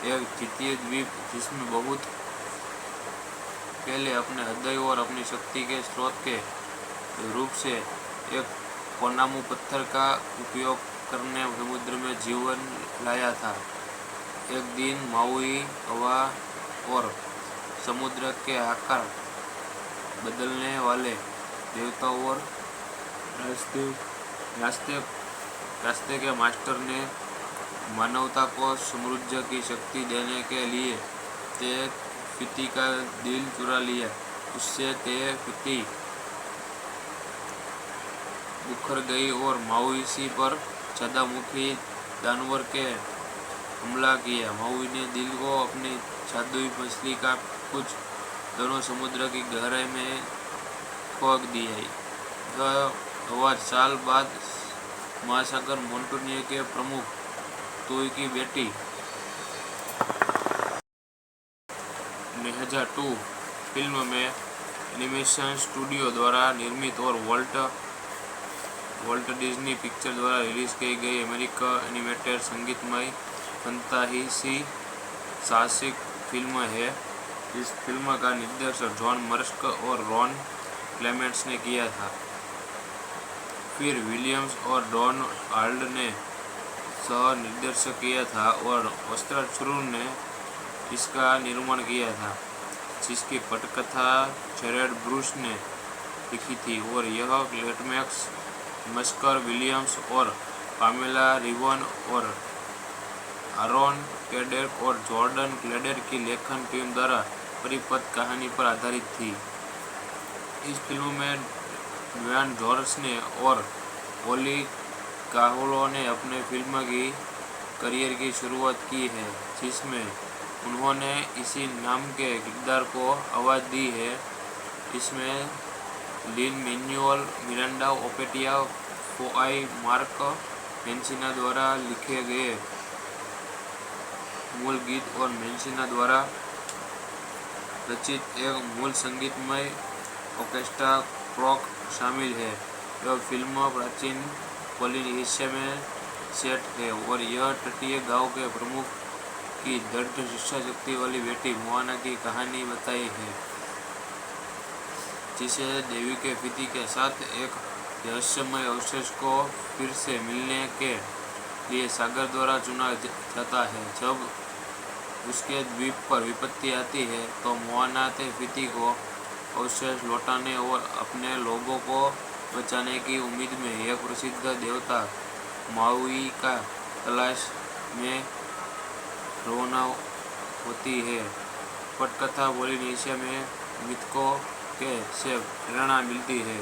एक द्वितीय द्वीप जिसमें बहुत पहले अपने हृदय और अपनी शक्ति के स्रोत के रूप से एक कोनामू पत्थर का उपयोग करने समुद्र में जीवन लाया था। एक दिन माउई हवा और समुद्र के आकार बदलने वाले देवताओं और रास्ते के मास्टर ने मानवता को समृद्धि की शक्ति देने के लिए ते पिता का दिल चुरा लिया। उससे ते पिता उखड़ गई और माउई पर ज्वालामुखी जानवर के हमला किया। माउई ने दिल को अपनी जादुई मछली का कुछ दोनों समुद्र की गहराई में फेंक दिया। 1000 साल बाद महासागर मोंटूनिया के प्रमुख तुई की बेटी नेजा 2 फिल्म में एनिमेशन स्टूडियो द्वारा निर्मित और वॉल्ट डिज्नी पिक्चर द्वारा रिलीज की गई अमेरिकन एनिमेटेड संगीतमय फंतासी साहसिक फिल्म है। इस फिल्म का निर्देशन जॉन मर्स्क और रॉन क्लेमेंट्स ने किया था। फिर विलियम्स और डॉन हाल्ड ने सह निर्देशन किया था और वस्त्राचुर ने इसका निर्माण किया था, जिसकी पटकथा जेरेड ब्रूस ने लिखी थी और यह लेटमैक्स मस्कर विलियम्स और पामेला रिवन और आरोन कैडेक और जॉर्डन क्लेडर की लेखन टीम द्वारा परिपथ कहानी पर आधारित थी। इस फिल्म में ड्वेन जॉनसन और ओली काहुलो ने अपने फिल्म की करियर की शुरुआत की है, जिसमें उन्होंने इसी नाम के किरदार को आवाज़ दी है। इसमें लिन मैनुअल मिरांडा ओपेटिया फोआई मार्क मेंसिना द्वारा लिखे गए मूल गीत और मेंसिना द्वारा रचित एक मूल संगीतमय ऑर्केस्ट्रा ट्रैक शामिल है। यह फिल्म प्राचीन पोलिनेशिया में सेट है और यह तटीय गांव के प्रमुख की दृढ़ इच्छा शक्ति वाली बेटी मोआना की कहानी बताई है, जिसे देवी के पिता के साथ एक रहस्यमय अवशेष को फिर से मिलने के लिए सागर द्वारा चुना जाता है। जब उसके द्वीप पर विपत्ति आती है तो मोआना के पिता को अवशेष लौटाने और अपने लोगों को बचाने की उम्मीद में एक प्रसिद्ध देवता माउई का तलाश में रवाना होती है। पटकथा पोलिनेशिया में मिथकों के से प्रेरणा मिलती है।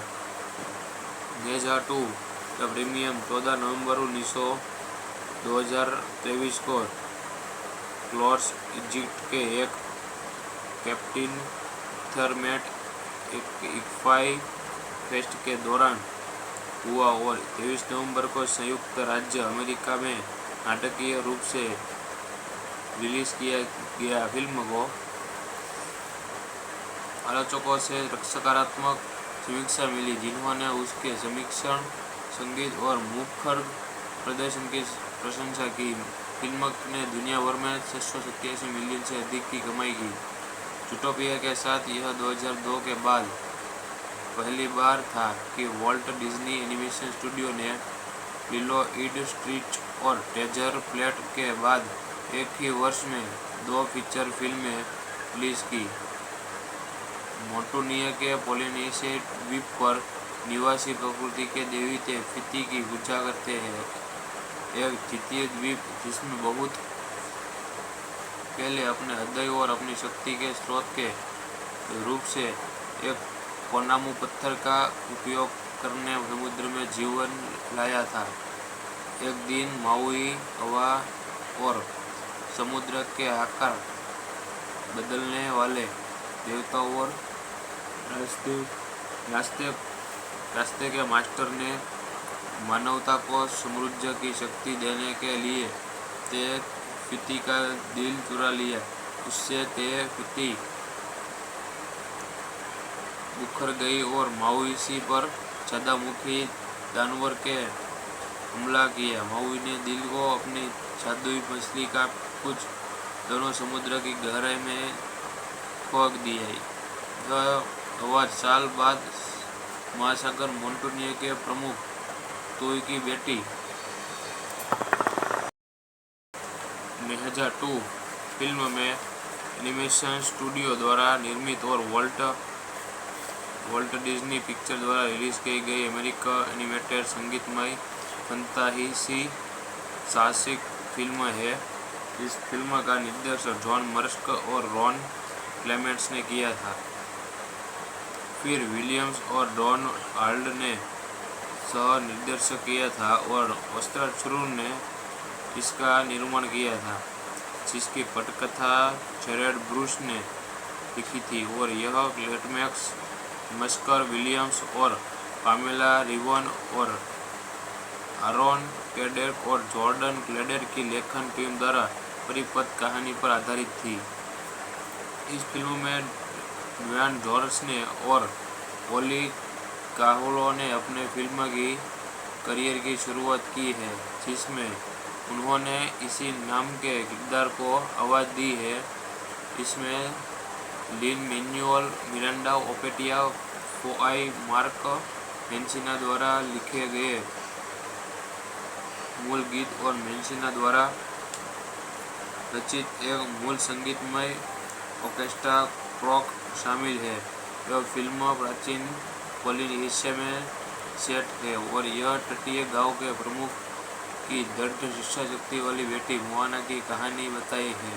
नेजा 2 का प्रीमियम 14 नवंबर 2023 को क्लॉस इजिप्ट के एक कैप्टन थर्मेट इक्फाई फेस्ट के दौरान हुआ और 23 नवंबर को संयुक्त राज्य अमेरिका में नाटकीय रूप से रिलीज किया गया। फिल्म को आलोचकों से सकारात्मक समीक्षा मिली, जिन्होंने उसके समीक्षण, संगीत और मुखर प्रदर्शन की प्रशंसा की। फिल्म ने दुनिया भर में 687 मिलियन से अधिक की कमाई की। ज़ूटोपिया के साथ यह 2002 के बाद पहली बार था कि वॉल्ट डिज्नी एनिमेशन स्टूडियो ने लिलो ईड स्ट्रीच और ट्रेजर फ्लैट के बाद एक ही वर्ष में 2 फीचर फिल्में रिलीज की। मोंटूनिया के पोलिनेशिया द्वीप पर निवासी प्रकृति के देवते फिती की पूजा करते हैं। एक द्वितीय द्वीप जिसमें बहुत पहले अपने हृदय और अपनी शक्ति के स्रोत के रूप से एक कोनामू पत्थर का उपयोग करने समुद्र में जीवन लाया था। एक दिन माउई हवा और समुद्र के आकार बदलने वाले देवताओं और रास्ते के मास्टर ने मानवता को समृद्धि की शक्ति देने के लिए ते फिती का दिल चुरा लिया। उससे ते फिती उखड़ गई और माउई पर ज्वालामुखी जानवर के हमला किया। माउई ने दिल को अपनी जादुई मछली का कुछ दोनों समुद्र की गहराई में फेंक दिया। यह आवाज साल बाद महासागर मोंटूनिया के प्रमुख तोई की बेटी नेहजा 2 फिल्म में एनिमेशन स्टूडियो द्वारा निर्मित और वॉल्ट डिज्नी पिक्चर द्वारा रिलीज की गई अमेरिकन एनिमेटेड संगीतमय फंतासी साहसिक फिल्म है। इस फिल्म का निर्देशन जॉन मर्स्क और रॉन क्लेमेंट्स ने किया था। फिर विलियम्स और डॉन हाल्ड ने सह निर्देशन किया था और ऑस्कर शुरू ने इसका निर्माण किया था, जिसकी पटकथा जेरेड ब्रूस ने लिखी थी और यह क्लेमेंट्स, मस्कर, विलियम्स और पामेला रिवन और आरोन कैडेक और जॉर्डन क्लेडर की लेखन टीम द्वारा परिपथ कहानी पर आधारित थी। इस फिल्म में ड्वेन जॉनसन और ओली काहुलो ने अपने फिल्म की करियर की शुरुआत की है, जिसमें उन्होंने इसी नाम के किरदार को आवाज़ दी है। इसमें लिन-मैनुएल मिरांडा, ओपेटिया फोआई, मार्क मेंसिना द्वारा लिखे गए मूल गीत और मेंसिना द्वारा रचित एक मूल संगीतमय ऑर्केस्ट्रा ट्रैक शामिल है। यह फिल्म प्राचीन पोलिनेशिया में सेट है और यह तटीय गांव के प्रमुख की दृढ़ इच्छा शक्ति वाली बेटी मोआना की कहानी बताई है,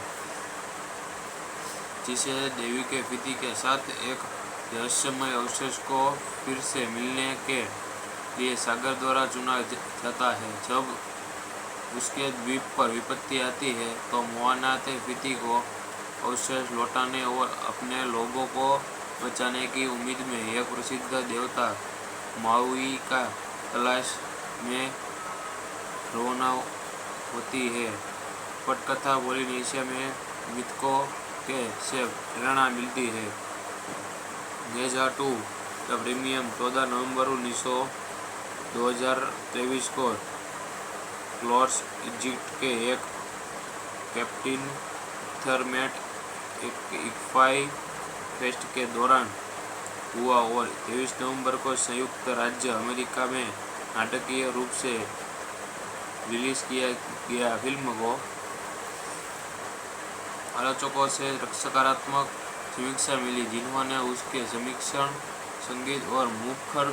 जिसे देवी के फिती के साथ एक रहस्यमय अवशेष को फिर से मिलने के लिए सागर द्वारा चुना जाता है। जब उसके द्वीप पर विपत्ति आती है तो मोआना ते फिती को अवशेष लौटाने और अपने लोगों को बचाने की उम्मीद में एक प्रसिद्ध देवता माउई का तलाश में रवाना होती है। पटकथा पोलिनेशिया में मिथकों के से प्रेरणा मिलती है। नेहजा 2 का प्रीमियम 14 नवंबर 2023 को क्लॉस इजिप्ट के एक कैप्टन थर्मेट इक्फाई फेस्ट के दौरान हुआ और 23 नवंबर को संयुक्त राज्य अमेरिका में नाटकीय रूप से रिलीज किया गया। फिल्म को आलोचकों से सकारात्मक समीक्षा मिली, जिन्होंने उसके समीक्षण, संगीत और मुखर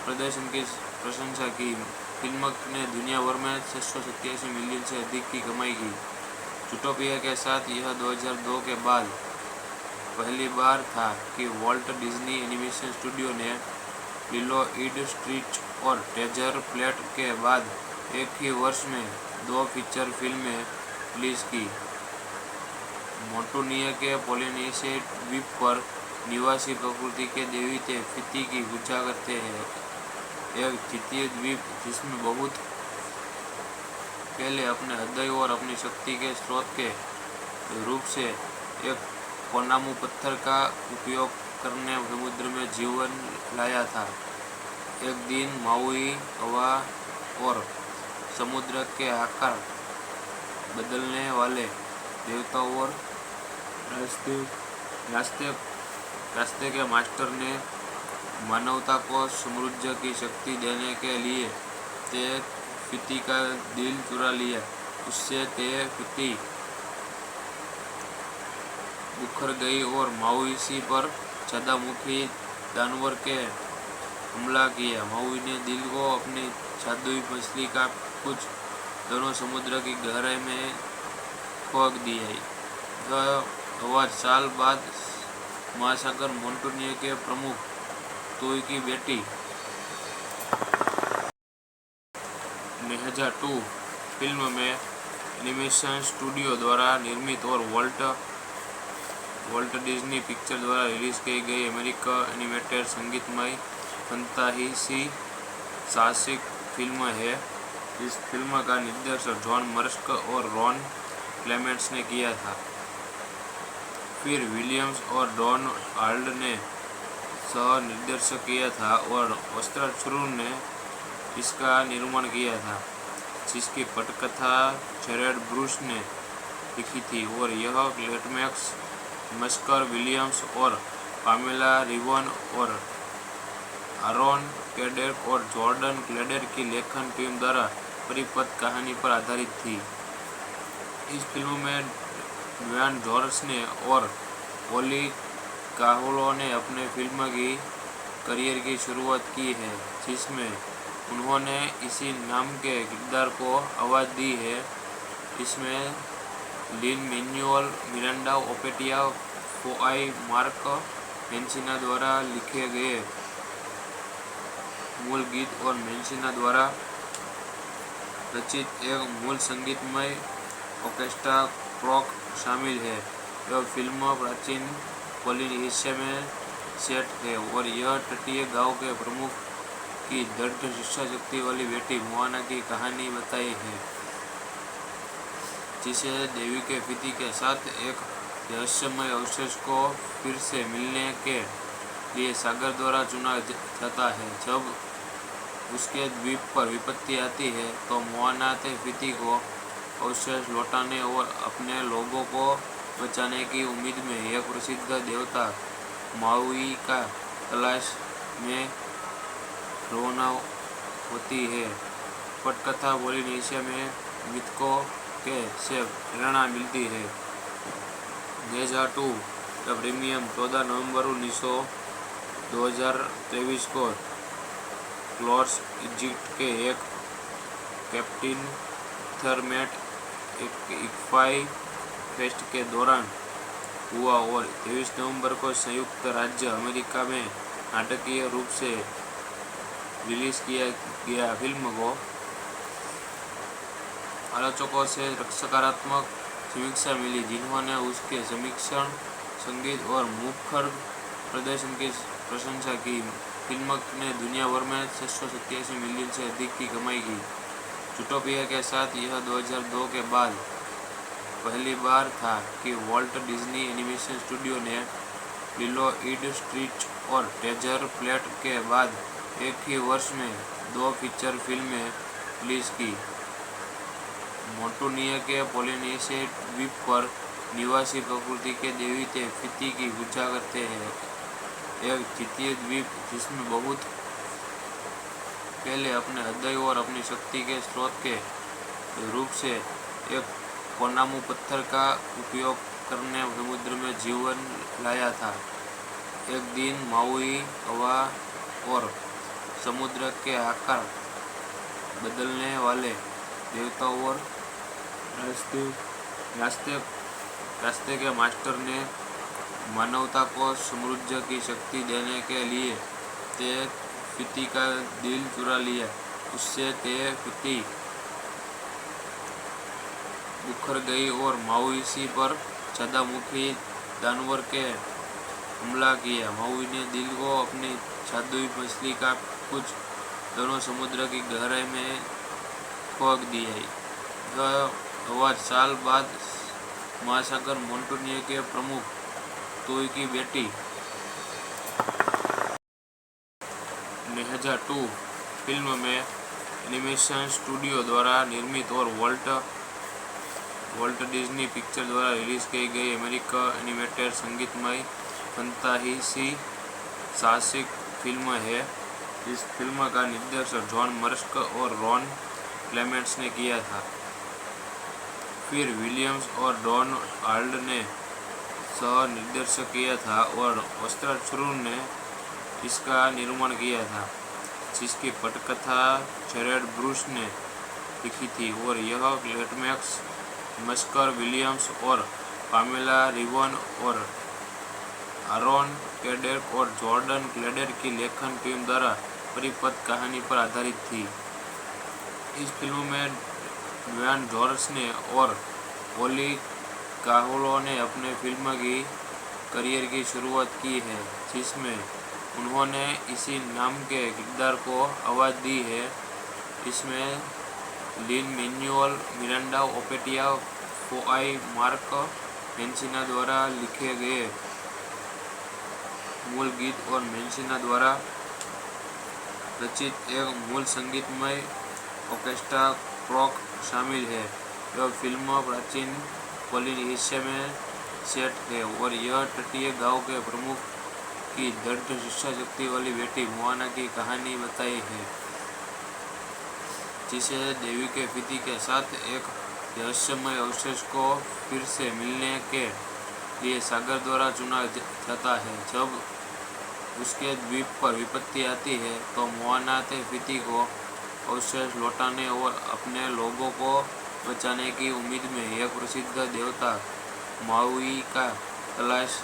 प्रदर्शन की प्रशंसा की। फिल्म ने दुनिया भर में 687 मिलियन से अधिक की कमाई की। ज़ूटोपिया के साथ यह 2002 के बाद पहली बार था कि वॉल्ट डिज्नी एनिमेशन स्टूडियो ने लिलो ईड स्ट्रीच और ट्रेजर फ्लैट के बाद एक ही वर्ष में 2 फीचर फिल्में रिलीज की। मोंटूनिया के पोलिनेशिया द्वीप पर निवासी प्रकृति के देवते फिती की पूजा करते हैं। एक द्वितीय द्वीप जिसमें बहुत पहले अपने हृदय और अपनी शक्ति के स्रोत के रूप से एक कोनामू पत्थर का उपयोग करने समुद्र में जीवन लाया था। एक दिन माउई हवा और समुद्र के आकार बदलने वाले देवताओं और रास्ते के मास्टर ने मानवता को समृद्धि की शक्ति देने के लिए ते फिती का दिल चुरा लिया। उससे ते फिती उखड़ गई और माउई पर ज्वालामुखी जानवर के हमला किया। माउई ने दिल को अपनी जादुई मछली का कुछ दोनों समुद्र की गहराई में फेंक दिया। 1000 साल बाद महासागर मोंटूनिया के प्रमुख तुई की बेटी नेहजा 2 फिल्म में एनिमेशन स्टूडियो द्वारा निर्मित और वॉल्ट डिज्नी पिक्चर द्वारा रिलीज की गई अमेरिकन एनिमेटेड संगीतमय फंतासी साहसिक फिल्म है। इस फिल्म का निर्देशन जॉन मर्स्क और रॉन क्लेमेंट्स ने किया था। फिर विलियम्स और डॉन हाल्ड ने सह निर्देशन किया था और वस्त्राचुर ने इसका निर्माण किया था, जिसकी पटकथा जेरेड ब्रूस ने लिखी थी और यह क्लेमेंट्स, मस्कर, विलियम्स और पामेला रिवन और आरोन कैडेक और जॉर्डन क्लेडर की लेखन टीम द्वारा परिपथ कहानी पर आधारित थी। इस फिल्म में ड्वेन जॉनसन और ओली काहलो ने अपने फिल्म की करियर की शुरुआत की है, जिसमें उन्होंने इसी नाम के किरदार को आवाज़ दी है। इसमें लिन मैनुअल मिरांडा, ओपेटिया फोआई, मार्क मेंसिना द्वारा लिखे गए मूल गीत और मेंसिना द्वारा रचित एक मूल संगीतमय ऑर्केस्ट्रा ट्रैक शामिल है। यह फिल्म प्राचीन पोलिनेशिया में सेट है और यह तटीय गांव के प्रमुख की दृढ़ शिक्षा शक्ति वाली बेटी मोआना की कहानी बताई है, जिसे देवी के फिती के साथ एक रहस्यमय अवशेष को फिर से मिलने के लिए सागर द्वारा चुना जाता है। जब उसके द्वीप पर विपत्ति आती है तो मोआना ते फिती को अवशेष लौटाने और अपने लोगों को बचाने की उम्मीद में एक प्रसिद्ध देवता माउई का तलाश में रवाना होती है। पटकथा पोलिनेशिया में मिथकों के से प्रेरणा मिलती है। नेहजा 2 का प्रीमियम 14 नवंबर 2023 को क्लोर्स, इजिप्ट के एक कैप्टन थर्मेट इक्फाई फेस्ट के दौरान हुआ और 23 नवंबर को संयुक्त राज्य अमेरिका में नाटकीय रूप से रिलीज किया गया। फिल्म को आलोचकों से सकारात्मक समीक्षा मिली, जिन्होंने उसके समीक्षण, संगीत और मुखर प्रदर्शन की प्रशंसा की। फिल्म ने दुनिया भर में 687 मिलियन से अधिक की कमाई की। ज़ूटोपिया के साथ यह 2002 के बाद पहली बार था कि वॉल्ट डिज्नी एनिमेशन स्टूडियो ने लिलो एंड स्टिच और ट्रेजर फ्लैट के बाद एक ही वर्ष में 2 फीचर फिल्में रिलीज की। मोंटूनिया के पोलिनेशिया द्वीप पर निवासी प्रकृति के देवते फिती की पूजा करते हैं। एक द्वितीय द्वीप जिसमें बहुत पहले अपने हृदय और अपनी शक्ति के स्रोत के रूप से एक कोनामू पत्थर का उपयोग करने समुद्र में जीवन लाया था। एक दिन माउई हवा और समुद्र के आकार बदलने वाले देवताओं और रास्ते के मास्टर ने मानवता को समृद्धि की शक्ति देने के लिए ते फिती का दिल चुरा लिया। उससे ते फिती बुखर गई और माउइसी पर ज्वालामुखी जानवर के हमला किया। माउई ने दिल को अपनी जादुई मछली का कुछ दोनों समुद्र की गहराई में फेंक दिया। यह साल बाद महासागर मोंटूनिया के प्रमुख तोई की बेटी 2002 फिल्म में एनिमेशन स्टूडियो द्वारा निर्मित और वॉल्ट डिज्नी पिक्चर द्वारा रिलीज की गई अमेरिकन एनिमेटेड संगीतमय फंतासी साहसिक फिल्म है। इस फिल्म का निर्देशन जॉन मर्स्क और रॉन क्लेमेंट्स ने किया था। फिर विलियम्स और डॉन हाल्ड ने सह निर्देशन किया था और वस्त्राचुर ने इसका निर्माण किया था, जिसकी पटकथा जेरेड ब्रूस ने लिखी थी और यह लेटमैक्स मस्कर विलियम्स और पामेला रिवन और आरोन कैडेक और जॉर्डन क्लेडर की लेखन टीम द्वारा परिपथ कहानी पर आधारित थी। इस फिल्म में ड्वेन जॉनसन और ओली काहुलो ने अपने फिल्म की करियर की शुरुआत की है, जिसमें उन्होंने इसी नाम के किरदार को आवाज़ दी है। इसमें लिन मैनुअल मिरांडा ओपेटिया फोआई मार्क मेंसिना द्वारा लिखे गए मूल गीत और मेंसिना द्वारा रचित एक मूल संगीतमय ऑर्केस्ट्रा ट्रैक शामिल है। यह फिल्म प्राचीन पोलिनेशिया में सेट है और यह तटीय गांव के प्रमुख की दृढ़ इच्छा शक्ति वाली बेटी मोआना की कहानी बताई है, जिसे देवी के पति के साथ एक रहस्यमय अवशेष को फिर से मिलने के लिए सागर द्वारा चुना जाता है। जब उसके द्वीप पर विपत्ति आती है तो मोआना के पति को अवशेष लौटाने और अपने लोगों को बचाने की उम्मीद में एक प्रसिद्ध देवता माउई का तलाश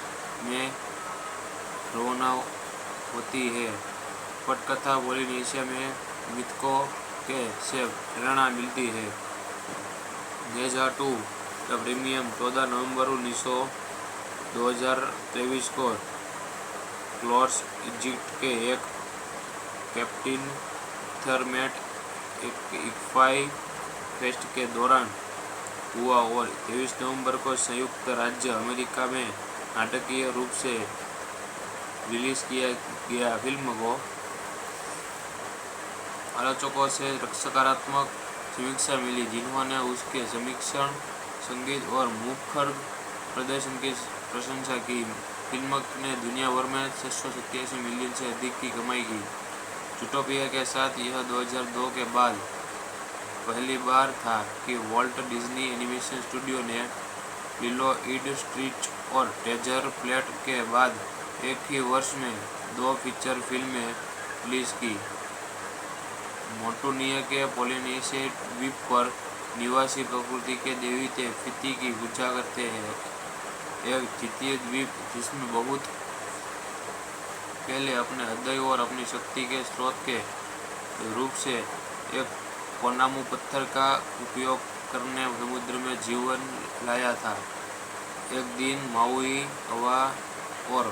में रवाना होती है। पटकथा पोलिनेशिया में मिथकों के से प्रेरणा मिलती है। 2002 का प्रीमियम 14 नवंबर 2023 को क्लॉर्स इजिप्ट के एक कैप्टन थर्मेट इक्फाई फेस्ट के दौरान हुआ और 23 नवंबर को संयुक्त राज्य अमेरिका में नाटकीय रूप से रिलीज किया गया। फिल्म को आलोचकों से सकारात्मक समीक्षा मिली, जिन्होंने उसके समीक्षण, संगीत और मुखर प्रदर्शन की प्रशंसा की। फिल्म ने दुनिया भर में 687 मिलियन से अधिक की कमाई की। ज़ूटोपिया के साथ यह 2002 के बाद पहली बार था कि वॉल्ट डिज्नी एनिमेशन स्टूडियो ने लिलो एंड स्टिच और ट्रेजर फ्लैट के बाद एक ही वर्ष में 2 फीचर फिल्में रिलीज की। मोंटूनिया के पोलिनेशिया द्वीप पर निवासी प्रकृति के देवते फिती की पूजा करते हैं। एक द्वितीय द्वीप जिसमें बहुत पहले अपने हृदय और अपनी शक्ति के स्रोत के रूप से एक कोनामू पत्थर का उपयोग करने समुद्र में जीवन लाया था। एक दिन माउई हवा और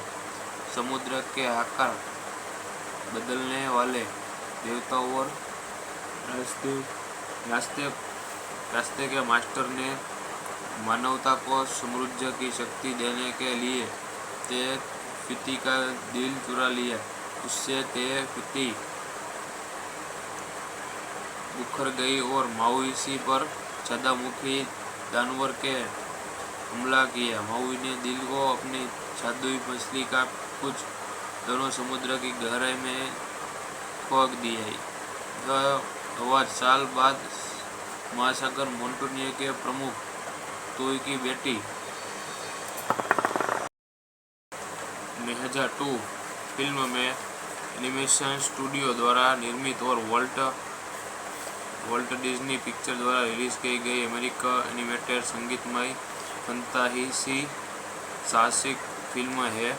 समुद्र के आकार बदलने वाले देवताओं और रास्ते के मास्टर ने मानवता को समृद्धि की शक्ति देने के लिए ते फिती का दिल चुरा लिया। उससे ते फिती बुखर गई और माउइसी पर ज्वालामुखी जानवर के हमला किया। माउई ने दिल को अपनी जादुई मछली का कुछ दोनों समुद्र की गहराई में फेंक दिया। 2 साल बाद महासागर मोंटूनिया के प्रमुख तोई की बेटी 2002 फिल्म में एनिमेशन स्टूडियो द्वारा निर्मित और वॉल्ट डिज्नी पिक्चर द्वारा रिलीज की गई अमेरिकन एनिमेटेड संगीतमय फंतासी साहसिक फिल्म है।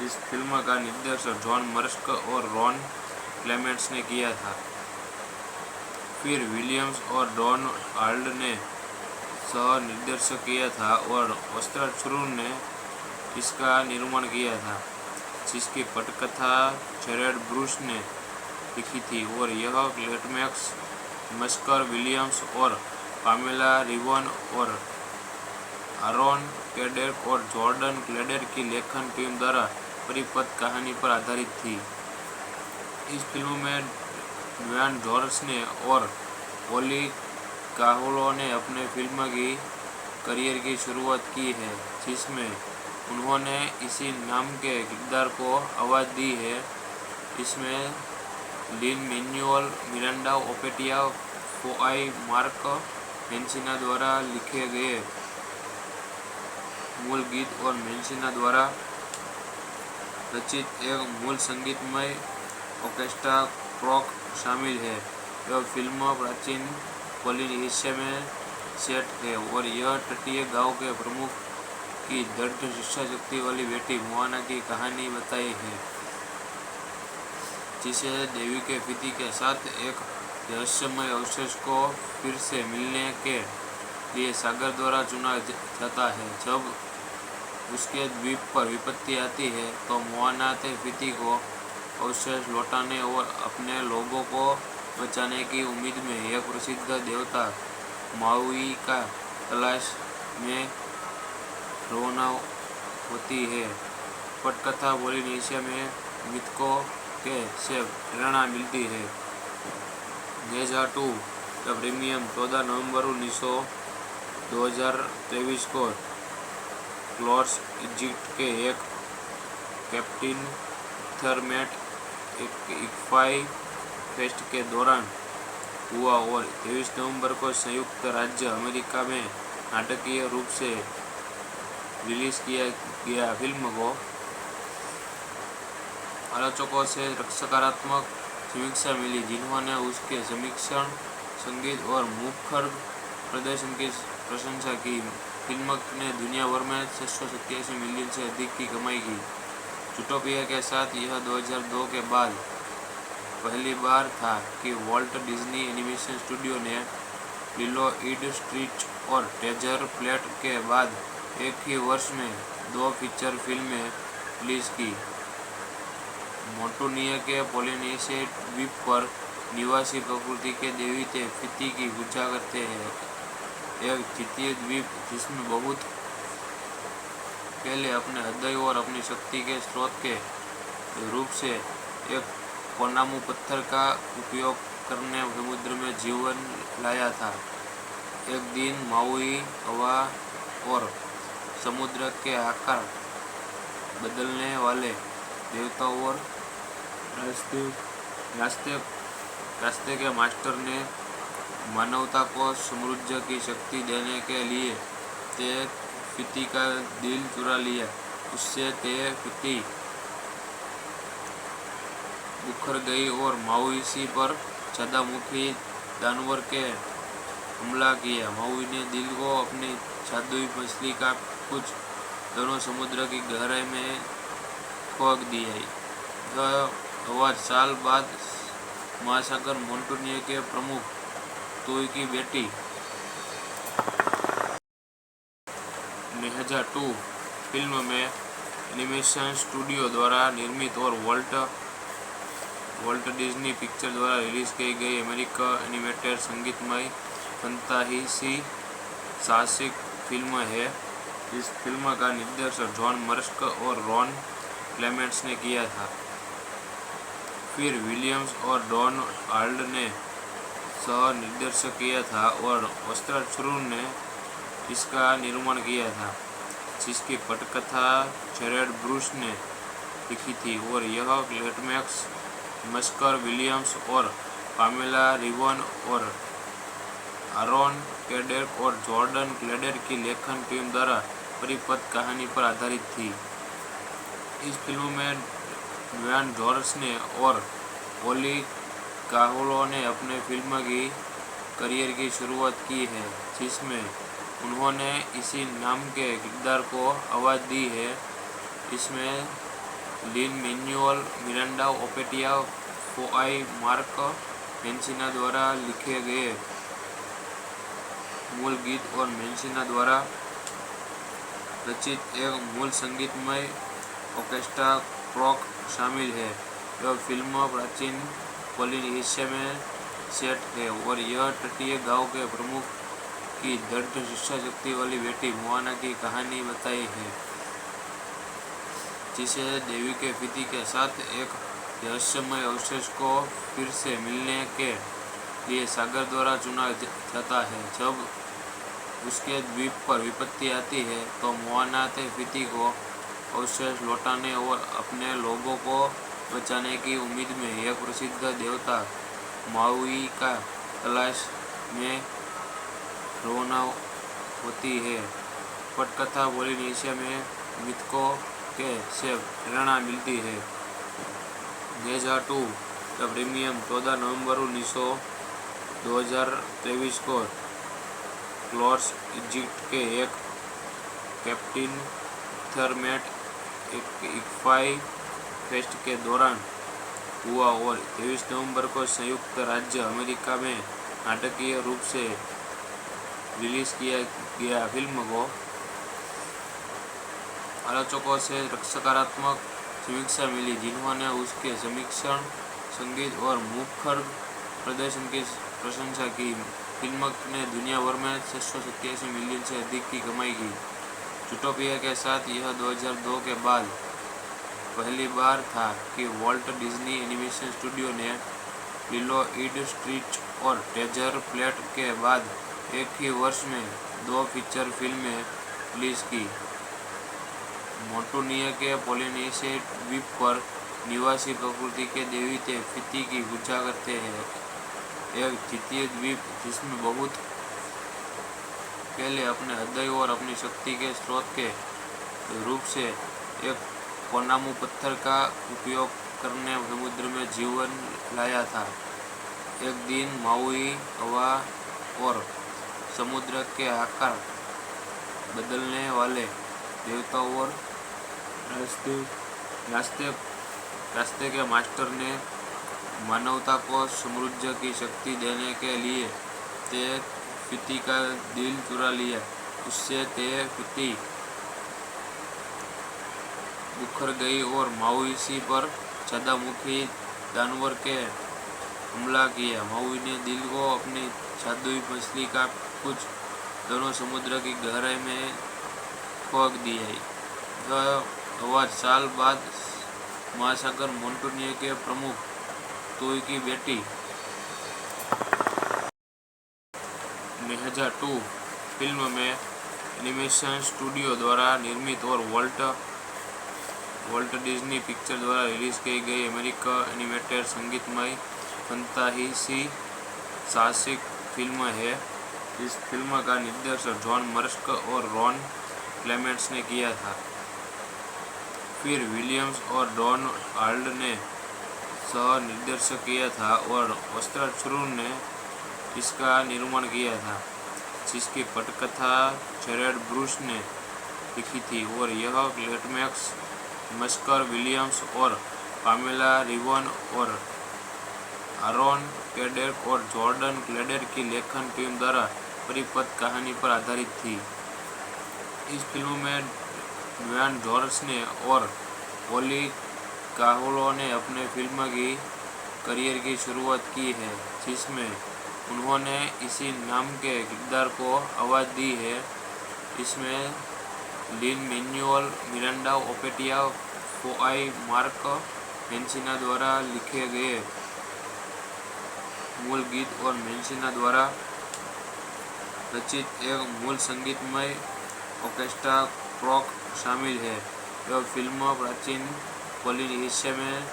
इस फिल्म का निर्देशन जॉन मर्स्क और रॉन क्लेमेंट्स ने किया था। फिर विलियम्स और डॉन हाल्ड ने सह निर्देशक किया था और वस्त्राचुर ने इसका निर्माण किया था, जिसकी पटकथा जेरेड ब्रूस ने लिखी थी और यह क्लेटमैक्स मस्कर विलियम्स और पामेला रिवन और आरोन कैडेक और जॉर्डन क्लेडर की लेखन टीम द्वारा परिपथ कहानी पर आधारित थी। इस फिल्म में ड्वेन जॉनसन और ओली काहुलो ने अपने फिल्म की करियर की शुरुआत की है, जिसमें उन्होंने इसी नाम के किरदार को आवाज़ दी है। इसमें लिन मैनुअल मिरांडा ओपेटिया फोआई मार्क मेंसिना द्वारा लिखे गए मूल गीत और मेंसिना द्वारा रचित एक मूल संगीतमय ऑर्केस्ट्रा ट्रैक शामिल है। यह फिल्म प्राचीन पोलिनेशिया में सेट है और यह तटीय गांव के प्रमुख की दृढ़ इच्छा शक्ति वाली बेटी मोआना की कहानी बताई है, जिसे देवी के पति के साथ एक रहस्यमय अवशेष को फिर से मिलने के लिए सागर द्वारा चुना जाता है। जब उसके द्वीप पर विपत्ति आती है तो मोआना के पति को अवशेष लौटाने और अपने लोगों को बचाने की उम्मीद में एक प्रसिद्ध देवता माउई का तलाश में रवाना होती है। पटकथा पोलिनेशिया में मिथकों के से प्रेरणा मिलती है। नेजा 2 का प्रीमियम 14 नवंबर 2023 को क्लॉर्स इजिप्ट के एक कैप्टन थर्मेट इक्फाई फेस्ट के दौरान हुआ और 23 नवंबर को संयुक्त राज्य अमेरिका में नाटकीय रूप से रिलीज किया गया। फिल्म को आलोचकों से सकारात्मक समीक्षा मिली, जिन्होंने उसके समीक्षण, संगीत और मुखर प्रदर्शन की प्रशंसा की। फिल्म ने दुनिया भर में 687 मिलियन से अधिक की कमाई की। ज़ूटोपिया के साथ यह 2002 के बाद पहली बार था कि वॉल्ट डिज्नी एनिमेशन स्टूडियो ने लिलो ईड स्ट्रीच और ट्रेजर प्लेट के बाद एक ही वर्ष में 2 फीचर फिल्में रिलीज की। मोंटूनिया के पोलिनेशिया द्वीप पर निवासी प्रकृति के देवी फिती की पूजा करते हैं। एक द्वितीय द्वीप जिसमें बहुत पहले अपने हृदय और अपनी शक्ति के स्रोत के रूप से एक कोनामू पत्थर का उपयोग करने समुद्र में जीवन लाया था। एक दिन माउई हवा और समुद्र के आकार बदलने वाले देवताओं और रास्ते के मास्टर ने मानवता को समृद्धि की शक्ति देने के लिए ते फिती का दिल चुरा लिया। उससे ते फिती उखड़ गई और माउई पर ज्वालामुखी जानवर के हमला किया। माउई ने दिल को अपनी जादुई मछली का कुछ दोनों समुद्र की गहराई में फेंक दिया। यह 1000 साल बाद महासागर मोंटूनिया के प्रमुख तुई की बेटी नेजा 2 फिल्म में एनिमेशन स्टूडियो द्वारा निर्मित और वॉल्ट डिज्नी पिक्चर द्वारा रिलीज की गई अमेरिकन एनिमेटेड संगीतमय फंतासी साहसिक फिल्म है। इस फिल्म का निर्देशन जॉन मर्स्क और रॉन क्लेमेंट्स ने किया था। फिर विलियम्स और डॉन हाल्ड ने सह निर्देशक किया था और वस्त्राचुर ने इसका निर्माण किया था, जिसकी पटकथा जेरेड ब्रूस ने लिखी थी और यह क्लेटमैक्स मस्कर विलियम्स और पामेला रिवन और आरोन कैडेक और जॉर्डन क्लेडर की लेखन टीम द्वारा परिपथ कहानी पर आधारित थी। इस फिल्म में ड्वेन जॉनसन और ओली काहुलो ने अपने फिल्म की करियर की शुरुआत की है, जिसमें उन्होंने इसी नाम के किरदार को आवाज़ दी है। इसमें लिन मैनुअल मिरांडा ओपेटिया फोआई मार्क मेंसिना द्वारा लिखे गए मूल गीत और मैंसिना द्वारा रचित एक मूल संगीतमय ऑर्केस्ट्रा ट्रैक शामिल है। यह फिल्म प्राचीन पोलिनेशिया में सेट है और यह तटीय गांव के प्रमुख की दृढ़ इच्छा शक्ति वाली बेटी मोआना की कहानी बताई है, जिसे देवी के पति के साथ एक रहस्यमय अवशेष को फिर से मिलने के लिए सागर द्वारा चुना जाता है। जब उसके द्वीप पर विपत्ति आती है तो मोआना अपने पति को अवशेष लौटाने और अपने लोगों को बचाने की उम्मीद में एक प्रसिद्ध देवता माउई का तलाश में रवाना होती है। पटकथा पोलिनेशिया में मिथकों के से प्रेरणा मिलती है। गेजा 2 का प्रीमियम 14 नवंबर 2023 को क्लॉर्स इजिप्ट के एक कैप्टन थर्मेट इक्फाई फेस्ट के दौरान हुआ और 23 नवंबर को संयुक्त राज्य अमेरिका में नाटकीय रूप से रिलीज किया गया। फिल्म को आलोचकों से सकारात्मक समीक्षा मिली, जिन्होंने उसके समीक्षण, संगीत और मुखर प्रदर्शन की प्रशंसा की। फिल्म ने दुनिया भर में 687 मिलियन से अधिक की कमाई की। ज़ूटोपिया के साथ यह 2002 के बाद पहली बार था कि वॉल्ट डिज्नी एनिमेशन स्टूडियो ने लिलो एंड स्टिच और ट्रेजर फ्लैट के बाद एक ही वर्ष में 2 फीचर फिल्में रिलीज की। मोंटूनिया के पोलिनेशिया द्वीप पर निवासी प्रकृति के देवता फिती की पूजा करते हैं। एक द्वितीय द्वीप जिसमें बहुत पहले अपने हृदय और अपनी शक्ति के स्रोत के रूप से एक कोनामू पत्थर का उपयोग करने समुद्र में जीवन लाया था। एक दिन माउई हवा और समुद्र के आकार बदलने वाले देवताओं और रास्ते के मास्टर ने मानवता को समृद्धि की शक्ति देने के लिए ते फिती का दिल चुरा लिया। उससे ते फिती उखड़ गई और माउई पर ज्वालामुखी जानवर के हमला किया। माउई ने दिल को अपनी जादुई मछली का कुछ दोनों समुद्र की गहराई में फेंक दिया। यह आवाज साल बाद महासागर मोंटूनिया के प्रमुख तोई की बेटी गेजा 2 फिल्म में एनिमेशन स्टूडियो द्वारा निर्मित और वॉल्ट डिज्नी पिक्चर द्वारा रिलीज की गई अमेरिकन एनिमेटेड संगीतमय फंतासी साहसिक फिल्म है। इस फिल्म का निर्देशन जॉन मर्स्क और रॉन क्लेमेंट्स ने किया था। फिर विलियम्स और डॉन हाल्ड ने सह निर्देशन किया था और वस्त्राचुर ने इसका निर्माण किया था, जिसकी पटकथा जेरेड ब्रूस ने लिखी थी और यह क्लेमेंट्स, मस्कर, विलियम्स और पामेला रिवन और आरोन कैडेक और जॉर्डन क्लेडर की लेखन टीम द्वारा परिपथ कहानी पर आधारित थी। इस फिल्म में ड्वेन जॉनसन और ओली काहुलो ने अपने फिल्म की करियर की शुरुआत की है, जिसमें उन्होंने इसी नाम के किरदार को आवाज़ दी है। इसमें लिन-मैनुएल मिरांडा, ओपेटिया फोआई, मार्क मैंसिना द्वारा लिखे गए मूल गीत और मैंसिना द्वारा रचित एक मूल संगीतमय ऑर्केस्ट्रा ट्रैक शामिल है। यह फिल्म प्राचीन पोलिनेशिया में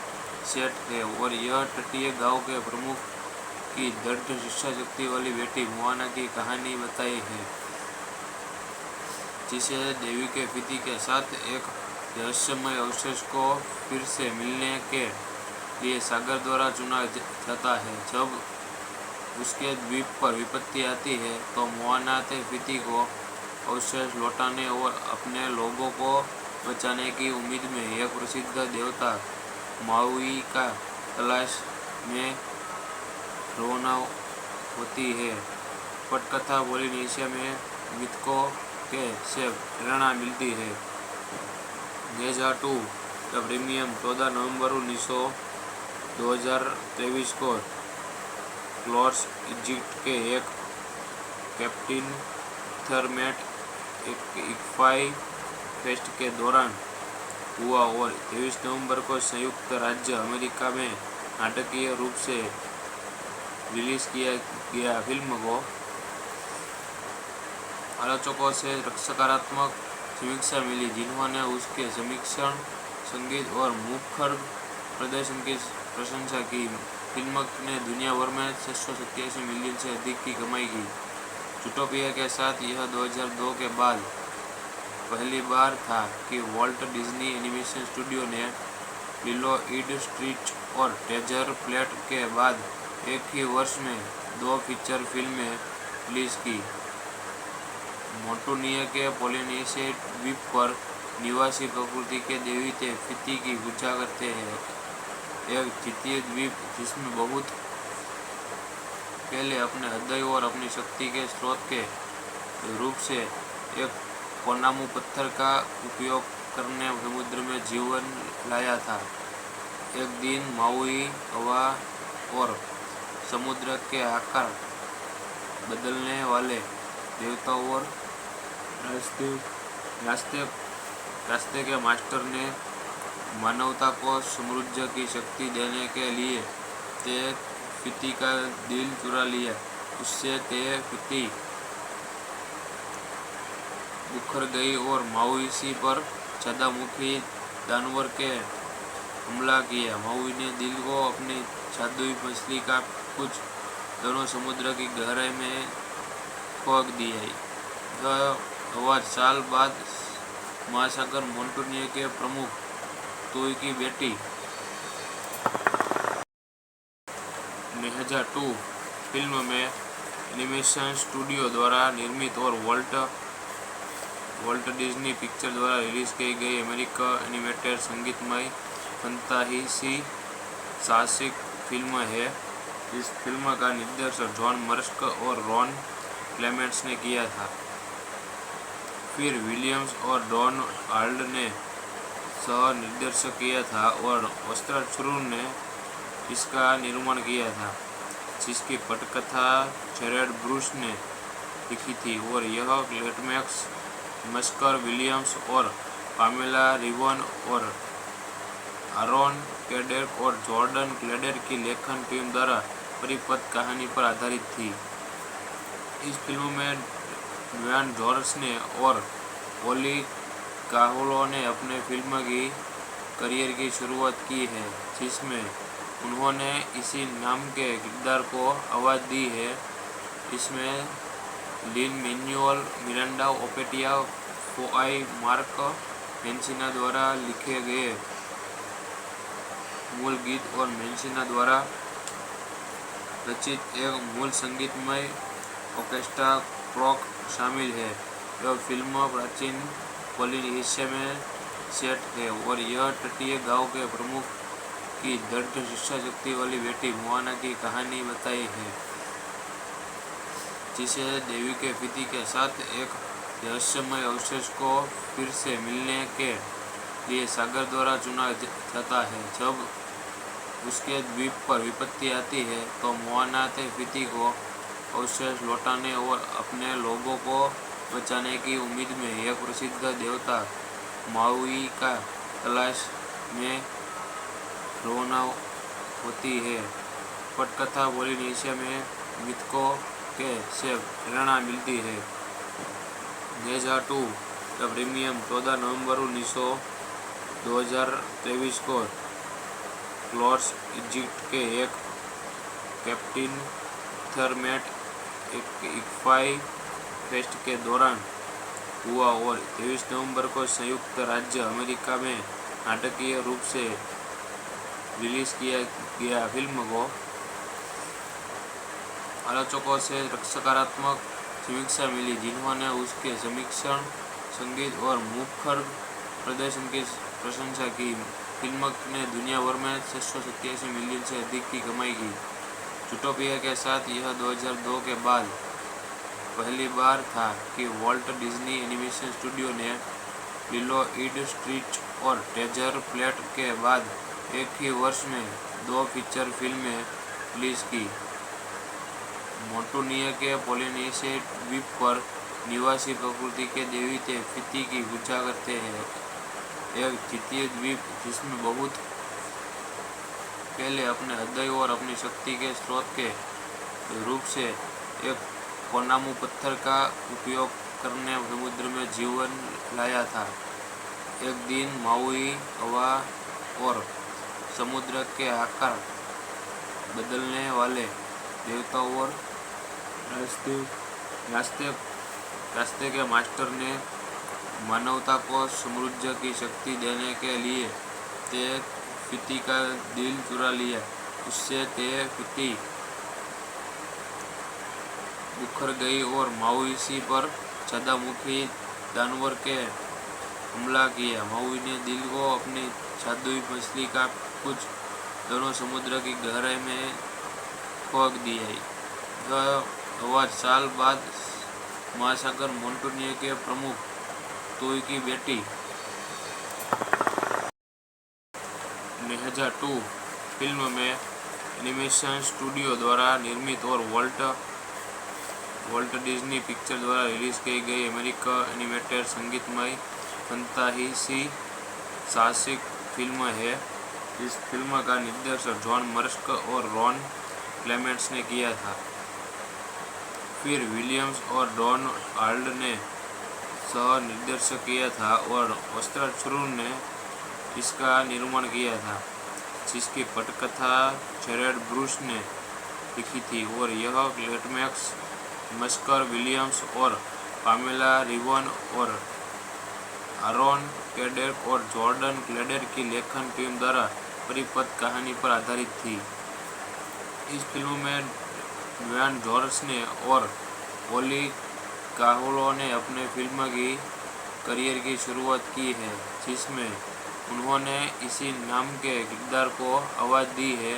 सेट है और यह तटीय गांव के प्रमुख की दृढ़ इच्छा शक्ति वाली बेटी मोआना की कहानी बताई है, जिसे देवी के पति के साथ एक रहस्यमय अवशेष को फिर से मिलने के लिए सागर द्वारा चुना जाता है। जब उसके द्वीप पर विपत्ति आती है तो मोआना अपने पति को अवशेष लौटाने और अपने लोगों को बचाने की उम्मीद में एक प्रसिद्ध देवता माउई का तलाश में रवाना होती है। पटकथा पोलिनेशिया में मिथकों के से प्रेरणा मिलती है। नेजा 2 द प्रीमियम 14 नवंबर 2023 को क्लॉर्स इजिप्ट के एक कैप्टन थर्मेट इक्फाई फेस्ट के दौरान हुआ और 23 नवंबर को संयुक्त राज्य अमेरिका में नाटकीय रूप से रिलीज किया गया। फिल्म को आलोचकों से सकारात्मक समीक्षा मिली, जिन्होंने उसके समीक्षण, संगीत और मुखर प्रदर्शन की प्रशंसा की। फिल्म ने दुनिया भर में 687 मिलियन से अधिक की कमाई की। ज़ूटोपिया के साथ यह 2002 के बाद पहली बार था कि वॉल्ट डिज्नी एनिमेशन स्टूडियो ने लिलो ईड स्ट्रीच और ट्रेजर फ्लैट के बाद एक ही वर्ष में 2 फीचर फिल्में रिलीज की। मोंटूनिया के पोलिनेशिया द्वीप पर निवासी प्रकृति के देवते फिती की पूजा करते हैं। एक द्वितीय द्वीप जिसमें बहुत पहले अपने हृदय और अपनी शक्ति के स्रोत के रूप से एक कोनामू पत्थर का उपयोग करने समुद्र में जीवन लाया था। एक दिन माउई हवा और समुद्र के आकार बदलने वाले देवताओं और रास्ते के मास्टर ने मानवता को समृद्धि की शक्ति देने के लिए ते फिती का दिल चुरा लिया। उससे ते फिती उखड़ गई और माउई पर ज्वालामुखी जानवर के हमला किया। माउई ने दिल को अपनी जादुई मछली का कुछ दोनों समुद्र की गहराई में फेंक दिया। यह आवाज साल बाद महासागर मोंटूनिया के प्रमुख तुई की बेटी नेजा 2 फिल्म में एनिमेशन स्टूडियो द्वारा निर्मित और वॉल्ट डिज्नी पिक्चर द्वारा रिलीज की गई अमेरिकन एनिमेटेड संगीतमय फंतासी साहसिक फिल्म है। इस फिल्म का निर्देशन जॉन मर्स्क और रॉन क्लेमेंट्स ने किया था। फिर विलियम्स और डॉन हाल्ड ने सह निर्देशन किया था और वस्त्राचुर ने इसका निर्माण किया था, जिसकी पटकथा जेरेड ब्रूस ने लिखी थी और यह लेटमैक्स मस्कर विलियम्स और पामेला रिवन और आरोन कैडेक और जॉर्डन क्लेडर की लेखन टीम द्वारा परिपथ कहानी पर आधारित थी। इस फिल्म में ड्वेन जॉनसन और ओली काहुलो ने अपने फिल्म की करियर की शुरुआत की है, जिसमें उन्होंने इसी नाम के किरदार को आवाज़ दी है। इसमें लिन मैनुअल मिरांडा ओपेटिया फोआई मार्क मेंसिना द्वारा लिखे गए मूल गीत और मेंसिना द्वारा रचित एक मूल संगीतमय ऑर्केस्ट्रा ट्रैक शामिल है। यह फिल्म प्राचीन पोलिनेशिया में सेट है और यह तटीय गांव के प्रमुख की दृढ़ शिक्षा शक्ति वाली बेटी मोआना की कहानी बताई है, जिसे देवी के फिती के साथ एक रहस्यमय अवशेष को फिर से मिलने के लिए सागर द्वारा चुना जाता है। जब उसके द्वीप पर विपत्ति आती है तो मोआना ते फिती को अवशेष लौटाने और अपने लोगों को बचाने की उम्मीद में एक प्रसिद्ध देवता माउई का तलाश में रवाना होती है। पटकथा पोलिनेशिया में मिथकों के से प्रेरणा मिलती है। नेजा 2 द प्रीमियम 14 नवंबर 2023 को क्लॉर्स इजिप्ट के एक कैप्टन थर्मेट इक्फाई फेस्ट के दौरान हुआ और 23 नवंबर को संयुक्त राज्य अमेरिका में नाटकीय रूप से रिलीज किया गया। फिल्म को आलोचकों से सकारात्मक समीक्षा मिली, जिन्होंने उसके समीक्षण, संगीत और मुखर प्रदर्शन की प्रशंसा की। फिल्म ने दुनिया भर में 687 मिलियन से अधिक की कमाई की। ज़ूटोपिया के साथ यह 2002 के बाद पहली बार था कि वॉल्ट डिज्नी एनिमेशन स्टूडियो ने लिलो स्ट्रीच और ट्रेजर प्लेट के बाद एक ही वर्ष में 2 फीचर फिल्में रिलीज की। मोंटूनिया के पोलिनेशिया द्वीप पर निवासी प्रकृति के दैवीय फिती की पूजा करते हैं। एक द्वितीय द्वीप जिसमें बहुत पहले अपने हृदय और अपनी शक्ति के स्रोत के रूप से एक कोनामू पत्थर का उपयोग करने समुद्र में जीवन लाया था। एक दिन माउई हवा और समुद्र के आकार बदलने वाले देवताओं और रास्ते के मास्टर ने मानवता को समृद्धि की शक्ति देने के लिए ते फिती का दिल चुरा लिया। उससे ते फिती बुखर गई और माउई पर ज्वालामुखी जानवर के हमला किया। माउई ने दिल को अपनी जादुई मछली का कुछ दोनों समुद्र की गहराई में फेंक दिया। यह आवाज साल बाद महासागर मोंटूनिया के प्रमुख तोई की बेटी नेहजा 2 फिल्म में एनिमेशन स्टूडियो द्वारा निर्मित और वॉल्ट डिज्नी पिक्चर द्वारा रिलीज की गई अमेरिकन एनिमेटेड संगीतमय फंतासी साहसिक फिल्म है। इस फिल्म का निर्देशन जॉन मर्स्क और रॉन क्लेमेंट्स ने किया था। फिर विलियम्स और डॉन हार्ड ने सह निर्देशन किया था और वस्त्राचुर ने इसका निर्माण किया था, जिसकी पटकथा जेरेड ब्रूस ने लिखी थी और यह लेटमैक्स मस्कर विलियम्स और पामेला रिवन और आरोन कैडेक और जॉर्डन क्लेडर की लेखन टीम द्वारा परिपथ कहानी पर आधारित थी। इस फिल्म में ड्वेन जॉनसन और ओली काहुलो ने अपने फिल्म की करियर की शुरुआत की है, जिसमें उन्होंने इसी नाम के किरदार को आवाज़ दी है।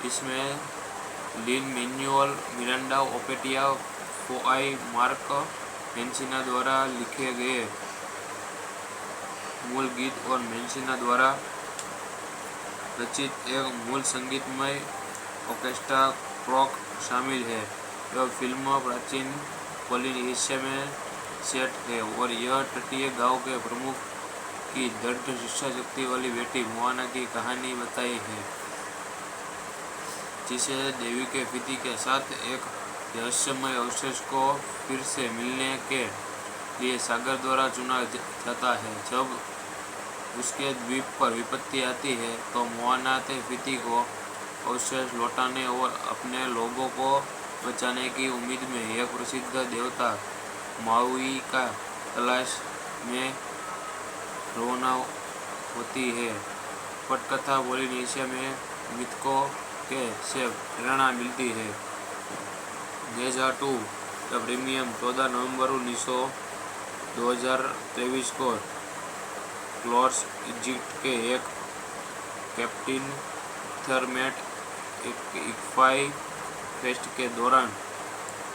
इसमें लिन मैनुअल मिरांडा ओपेटिया फोआई मार्क मेंसिना द्वारा लिखे गए मूल गीत और मेंसिना द्वारा रचित एक मूल संगीतमय ऑर्केस्ट्रा ट्रैक शामिल है। यह फिल्म प्राचीन पोलिनेशिया में सेट है और यह तटीय गांव के प्रमुख की दृढ़ इच्छा शक्ति वाली बेटी मोआना की कहानी बताई है, जिसे देवी के फिती के साथ एक रहस्यमय अवशेष को फिर से मिलने के लिए सागर द्वारा चुना जाता है। जब उसके द्वीप पर विपत्ति आती है तो मोआना ते फिती को अवशेष लौटाने और अपने लोगों को बचाने की उम्मीद में एक प्रसिद्ध देवता माउई का तलाश में रवाना होती है। पटकथा पोलिनेशिया में मिथकों के से प्रेरणा मिलती है। नेहजा 2 का प्रीमियम 14 नवंबर 2023 को क्लॉर्स इजिप्ट के एक कैप्टन थर्मेट इक्फाई फेस्ट के दौरान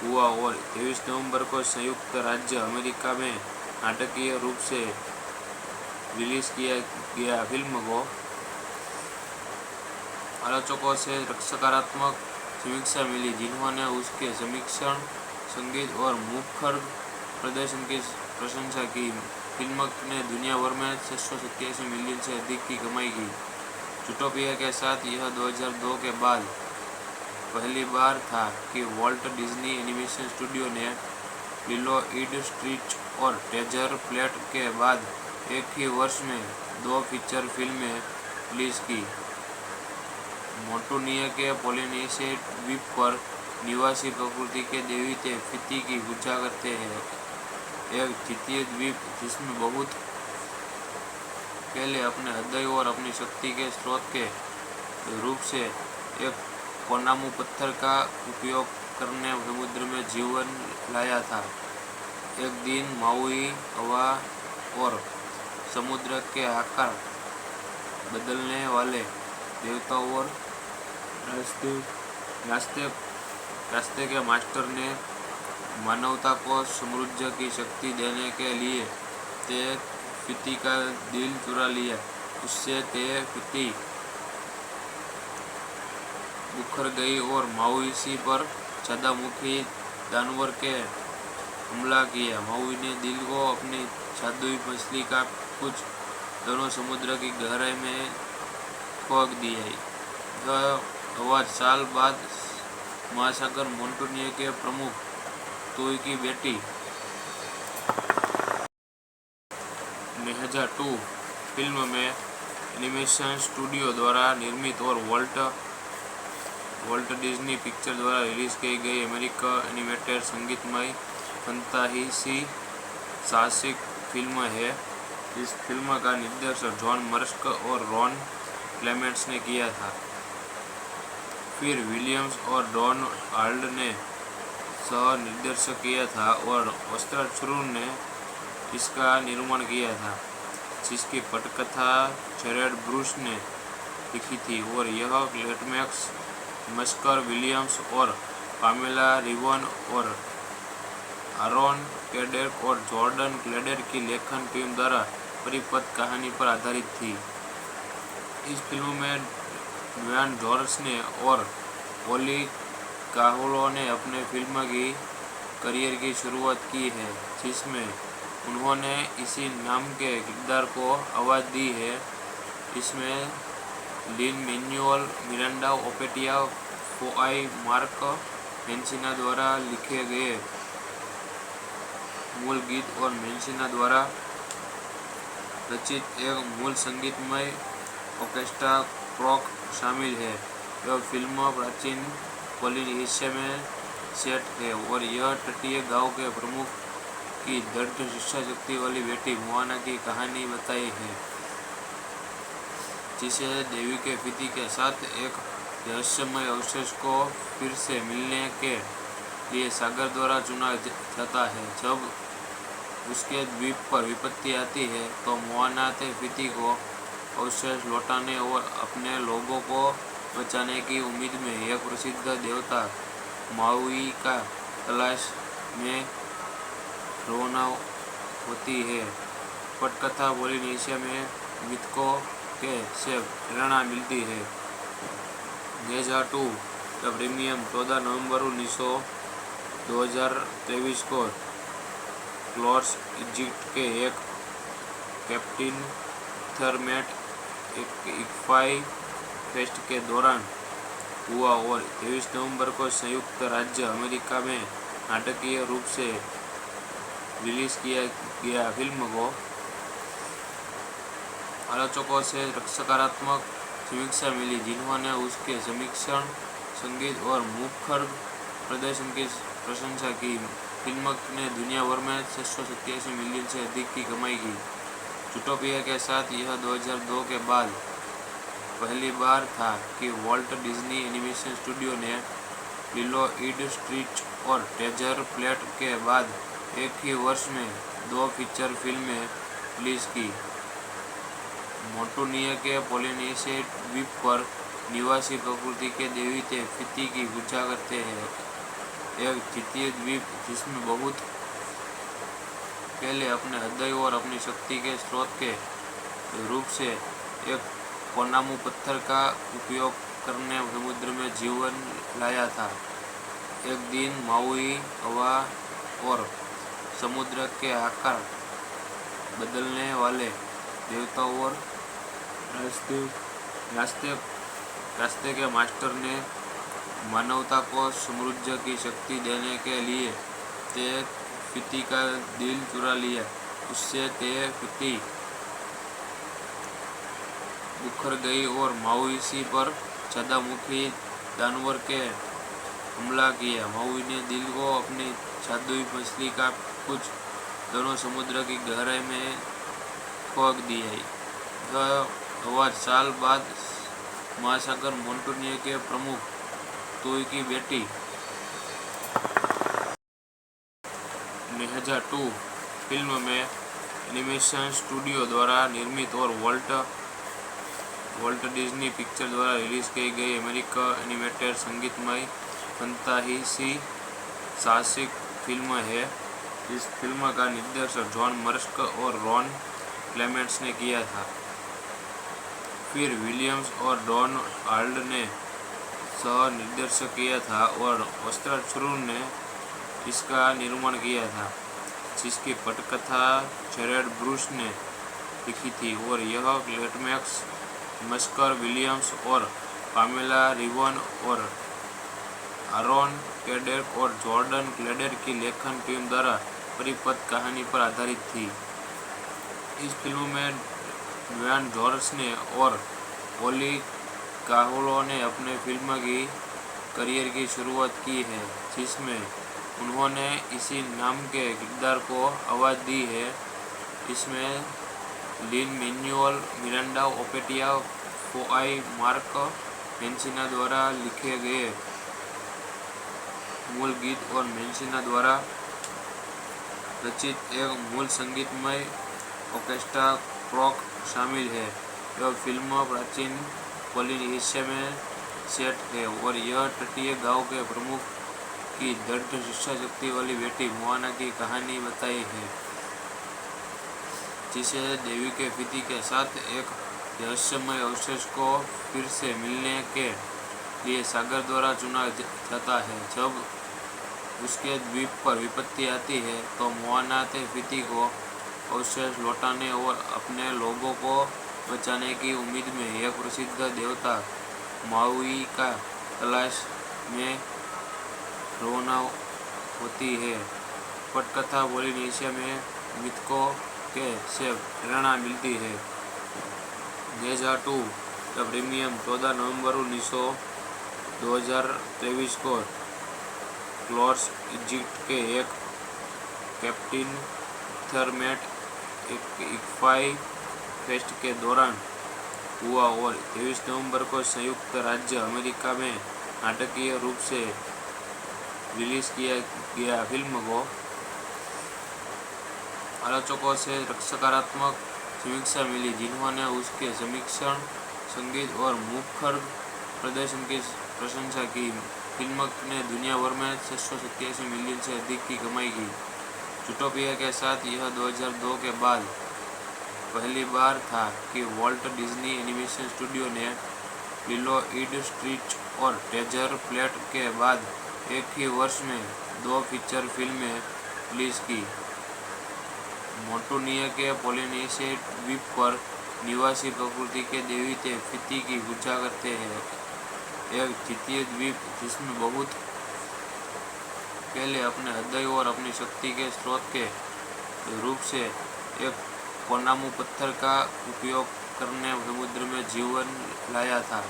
हुआ और 23 नवंबर को संयुक्त राज्य अमेरिका में नाटकीय रूप से रिलीज किया गया। फिल्म को आलोचकों से सकारात्मक समीक्षा मिली, जिन्होंने उसके समीक्षण, संगीत और मुखर प्रदर्शन की प्रशंसा की। फिल्म ने दुनिया भर में 687 मिलियन से अधिक की कमाई की। ज़ूटोपिया के साथ यह 2002 के बाद पहली बार था कि वॉल्ट डिज्नी एनिमेशन स्टूडियो ने लिलो स्ट्रीच और ट्रेजर प्लेट के बाद एक ही वर्ष में 2 फीचर फिल्में रिलीज की। मोंटूनिया के पोलिनेशिया द्वीप पर निवासी प्रकृति के दैवीय फिती की पूजा करते हैं। एक द्वितीय द्वीप जिसमें बहुत पहले अपने हृदय और अपनी शक्ति के स्रोत के रूप से एक कोनामू पत्थर का उपयोग करने समुद्र में जीवन लाया था। एक दिन माउई हवा और समुद्र के आकार बदलने वाले देवताओं और रास्ते के मास्टर ने मानवता को समृद्धि की शक्ति देने के लिए ते फिती का दिल चुरा लिया। उससे ते फिती उखड़ गई और माउई पर ज्वालामुखी जानवर के हमला किया। माउई ने दिल को अपनी जादुई मछली का कुछ दोनों समुद्र की गहराई में फेंक दिया। यह आवाज साल बाद महासागर मोंटूनिया के प्रमुख तुई की बेटी 2002 फिल्म में एनिमेशन स्टूडियो द्वारा निर्मित और वॉल्ट डिज्नी पिक्चर द्वारा रिलीज की गई अमेरिकन एनिमेटेड संगीतमय फंतासी साहसिक फिल्म है। इस फिल्म का निर्देशन जॉन मर्स्क और रॉन क्लेमेंट्स ने किया था। फिर विलियम्स और डॉन हाल्ड ने सह निर्देशन किया था और ऑस्कर शुरू ने इसका निर्माण किया था, जिसकी पटकथा जेरेड ब्रूस ने लिखी थी और यह क्लेमेंट्स, मस्कर विलियम्स और पामेला रिवन और आरोन कैडेक और जॉर्डन क्लेडर की लेखन टीम द्वारा परिपथ कहानी पर आधारित थी। इस फिल्म में ड्वेन जॉनसन और ओली काहुलो ने अपने फिल्म की करियर की शुरुआत की है, जिसमें उन्होंने इसी नाम के किरदार को आवाज़ दी है। इसमें लिन-मैनुएल मिरांडा, ओपेटिया फोआई, मार्क मेंसिना द्वारा लिखे गए मूल गीत और मेंसिना द्वारा रचित एक मूल संगीतमय ऑर्केस्ट्रा ट्रैक शामिल है। यह फिल्म प्राचीन पोलिनेशिया में सेट है और यह तटीय गांव के प्रमुख की दृढ़ इच्छा शक्ति वाली बेटी मोआना की कहानी बताई है, जिसे देवी के फिती के साथ एक रहस्यमय अवशेष को फिर से मिलने के लिए सागर द्वारा चुना जाता है। जब उसके द्वीप पर विपत्ति आती है तो मोआना ते फिती को अवशेष लौटाने और अपने लोगों को बचाने की उम्मीद में एक प्रसिद्ध देवता माउई का तलाश में रवाना होती है। पटकथा पोलिनेशिया में मिथकों के से प्रेरणा मिलती है। 2002 का प्रीमियम 14 नवंबर 2023 को क्लॉर्स इजिप्ट के एक कैप्टन थर्मेट इक्फाई फेस्ट के दौरान हुआ और 23 नवंबर को संयुक्त राज्य अमेरिका में नाटकीय रूप से रिलीज किया गया। फिल्म को आलोचकों से सकारात्मक समीक्षा मिली, जिन्होंने उसके समीक्षण, संगीत और मुखर प्रदर्शन की प्रशंसा की। फिल्म ने दुनिया भर में 687 मिलियन से अधिक की कमाई की। ज़ूटोपिया के साथ यह 2002 के बाद पहली बार था कि वॉल्ट डिज्नी एनिमेशन स्टूडियो ने लिलो एंड स्टिच और ट्रेजर प्लेट के बाद एक ही वर्ष में 2 फीचर फिल्में रिलीज की। मोंटूनिया के पोलिनेशिया द्वीप पर निवासी प्रकृति के देवी ते फिती की पूजा करते हैं। एक द्वितीय द्वीप जिसमें बहुत पहले अपने हृदय और अपनी शक्ति के स्रोत के रूप से एक कोनामू पत्थर का उपयोग करने समुद्र में जीवन लाया था। एक दिन माउई हवा और समुद्र के आकार बदलने वाले देवताओं और रास्ते के मास्टर ने मानवता को समृद्धि की शक्ति देने के लिए ते फिती का दिल चुरा लिया। उससे ते फिती उखड़ गई और माउई पर ज्वालामुखी जानवर के हमला किया। माउई ने दिल को अपनी जादुई मछली का कुछ दोनों समुद्र की गहराई में फेंक दिया। यह आवाज साल बाद महासागर मोंटूनिया के प्रमुख तुई की बेटी 2002 फिल्म में एनिमेशन स्टूडियो द्वारा निर्मित और वॉल्ट डिज्नी पिक्चर द्वारा रिलीज की गई अमेरिकन एनिमेटेड संगीतमय फंतासी साहसिक फिल्म है। इस फिल्म का निर्देशन जॉन मर्स्क और रॉन क्लेमेंट्स ने किया था। फिर विलियम्स और डॉन हाल्ड ने सह निर्देशन किया था और वस्त्राचुर ने इसका निर्माण किया था, जिसकी पटकथा जेरेड ब्रूस ने लिखी थी और यह लेटमैक्स मस्कर विलियम्स और पामेला रिवन और आरोन कैडेक और जॉर्डन क्लेडर की लेखन टीम द्वारा परिपथ कहानी पर आधारित थी। इस फिल्म में ड्वेन जॉनसन और ओली काहुलो ने अपने फिल्म की करियर की शुरुआत की है, जिसमें उन्होंने इसी नाम के किरदार को आवाज़ दी है। इसमें लिन मैनुअल मिरांडा ओपेटिया फोआई मार्क मेंसिना द्वारा लिखे गए मूल गीत और मेंसिना द्वारा रचित एक मूल संगीतमय ऑर्केस्ट्रा ट्रैक शामिल है। यह फिल्म प्राचीन पोलिनेशिया में सेट है और यह तटीय गांव के प्रमुख की दृढ़ शिक्षा शक्ति वाली बेटी मोआना की कहानी बताई है, जिसे देवी के पति के साथ एक रहस्यमय अवशेष को फिर से मिलने के लिए सागर द्वारा चुना जाता है। जब उसके द्वीप पर विपत्ति आती है तो मोआना के पति को अवशेष लौटाने और अपने लोगों को बचाने की उम्मीद में एक प्रसिद्ध देवता माउई का तलाश में रवाना होती है। पटकथा पोलिनेशिया में मिथकों के से प्रेरणा मिलती है। गेजा 2 का प्रीमियम 14 नवंबर 2023 को क्लॉर्स इजिप्ट के एक कैप्टन थर्मेट इक्फाई फेस्ट के दौरान हुआ और 23 नवंबर को संयुक्त राज्य अमेरिका में नाटकीय रूप से रिलीज किया गया। फिल्म को आलोचकों से सकारात्मक समीक्षा मिली, जिन्होंने उसके समीक्षण, संगीत और मुखर प्रदर्शन की प्रशंसा की। फिल्म ने दुनिया भर में 687 मिलियन से अधिक की कमाई की। ज़ूटोपिया के साथ यह 2002 के बाद पहली बार था कि वॉल्ट डिज्नी एनिमेशन स्टूडियो ने लिलो एंड स्टिच और ट्रेजर फ्लैट के बाद एक ही वर्ष में 2 फीचर फिल्में रिलीज की। मोंटूनिया के पोलिनेशिया द्वीप पर निवासी प्रकृति के देवता फिती की पूजा करते हैं। एक द्वितीय द्वीप जिसमें बहुत पहले अपने हृदय और अपनी शक्ति के स्रोत के रूप से एक कोनामू पत्थर का उपयोग करने समुद्र में जीवन लाया था।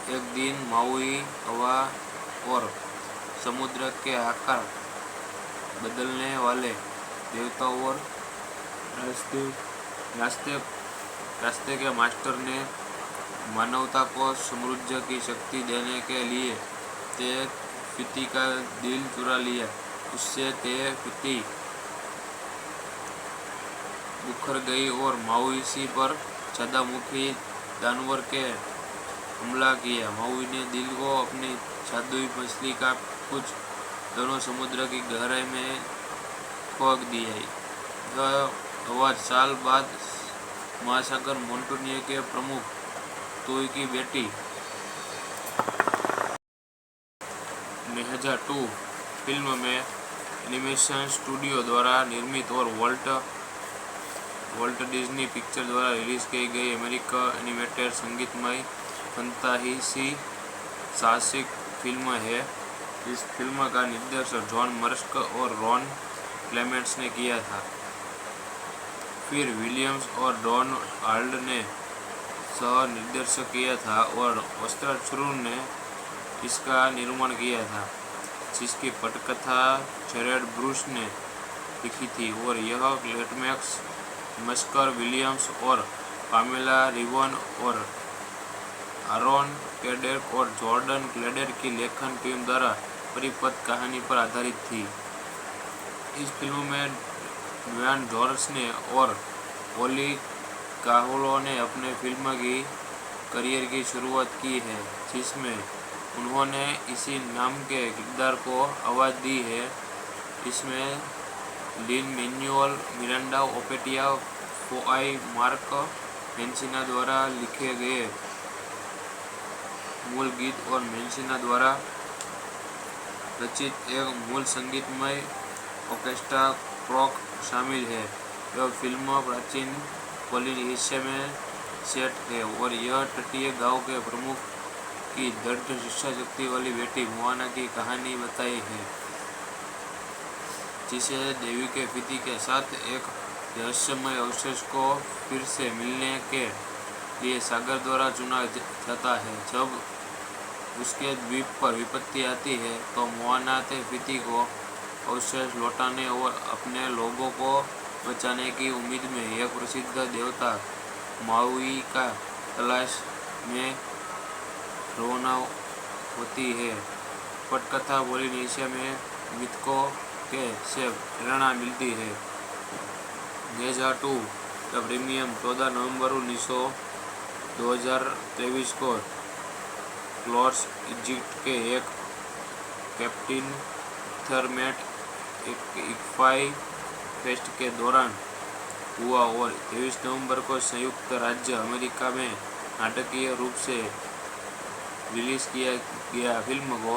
एक दिन माउई हवा और समुद्र के आकार बदलने वाले देवताओं और रास्ते के मास्टर ने मानवता को समृद्धि की शक्ति देने के लिए ते फिती का दिल चुरा लिया। उससे ते फिती उखड़ गई और माउई पर ज्वालामुखी जानवर के हमला किया। माउई ने दिल को अपनी जादुई मछली का कुछ दोनों समुद्र की गहराई में खोक दिया। यह आवाज साल बाद महासागर मोंटूनिया के प्रमुख तोई की बेटी गेजा 2 फिल्म में एनिमेशन स्टूडियो द्वारा निर्मित और वॉल्ट डिज्नी पिक्चर द्वारा रिलीज की गई अमेरिकन एनिमेटेड संगीतमय फंतासी साहसिक फिल्म है। इस फिल्म का निर्देशन जॉन मर्स्क और रॉन क्लेमेंट्स ने किया था। फिर विलियम्स और डॉन हाल्ड ने सह निर्देशन किया था और वस्त्राचुर ने इसका निर्माण किया था, जिसकी पटकथा जेरेड ब्रूस ने लिखी थी और यह लेटमैक्स मस्कर विलियम्स और पामेला रिवन और आरोन कैडेक और जॉर्डन क्लेडर की लेखन टीम द्वारा परिपथ कहानी पर आधारित थी। इस फिल्म में ड्वेन जॉनसन और ओली काहुलो ने अपने फिल्म की करियर की शुरुआत की है, जिसमें उन्होंने इसी नाम के किरदार को आवाज़ दी है। इसमें लिन मैनुअल मिरांडा ओपेटिया फोआई मार्क मेंसिना द्वारा लिखे गए मूल गीत और मेंसिना द्वारा रचित एक मूल संगीतमय ऑर्केस्ट्रा ट्रैक शामिल है। यह फिल्म प्राचीन पोलिनेशिया में सेट है और यह तटीय गांव के प्रमुख की दृढ़ इच्छा शक्ति वाली बेटी मोआना की कहानी बताई है, जिसे देवी के पति के साथ एक रहस्यमय अवशेष को फिर से मिलने के लिए सागर द्वारा चुना जाता है। जब उसके द्वीप पर विपत्ति आती है तो मोआना के पति को अवशेष लौटाने और अपने लोगों को बचाने की उम्मीद में एक प्रसिद्ध देवता माउई का तलाश में रवाना होती है। पटकथा पोलिनेशिया में मिथकों के से प्रेरणा मिलती है। नेजा 2 का प्रीमियम 14 नवंबर 2023 को क्लॉर्स इजिप्ट के एक कैप्टन थर्मेट इक्फाई फेस्ट के दौरान हुआ और 23 नवंबर को संयुक्त राज्य अमेरिका में नाटकीय रूप से रिलीज किया गया। फिल्म को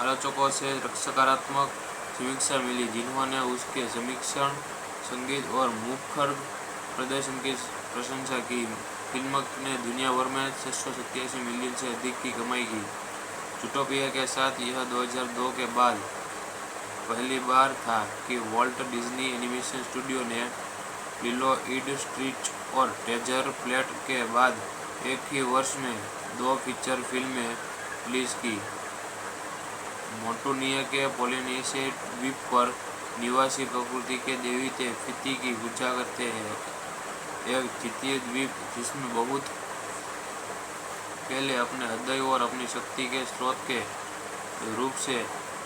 आलोचकों से सकारात्मक समीक्षा मिली, जिन्होंने उसके समीक्षण, संगीत और मुखर प्रदर्शन की प्रशंसा की। फिल्म ने दुनिया भर में 687 मिलियन से अधिक की कमाई की। ज़ूटोपिया के साथ यह 2002 के बाद पहली बार था कि वॉल्ट डिज्नी एनिमेशन स्टूडियो ने लिलो ईड स्ट्रीच और ट्रेजर प्लेट के बाद एक ही वर्ष में 2 फीचर फिल्में रिलीज की। मोंटूनिया के पोलिनेशिया द्वीप पर निवासी प्रकृति के देवी फिती की पूजा करते हैं। एक द्वितीय द्वीप जिसमें बहुत पहले अपने हृदय और अपनी शक्ति के स्रोत के रूप से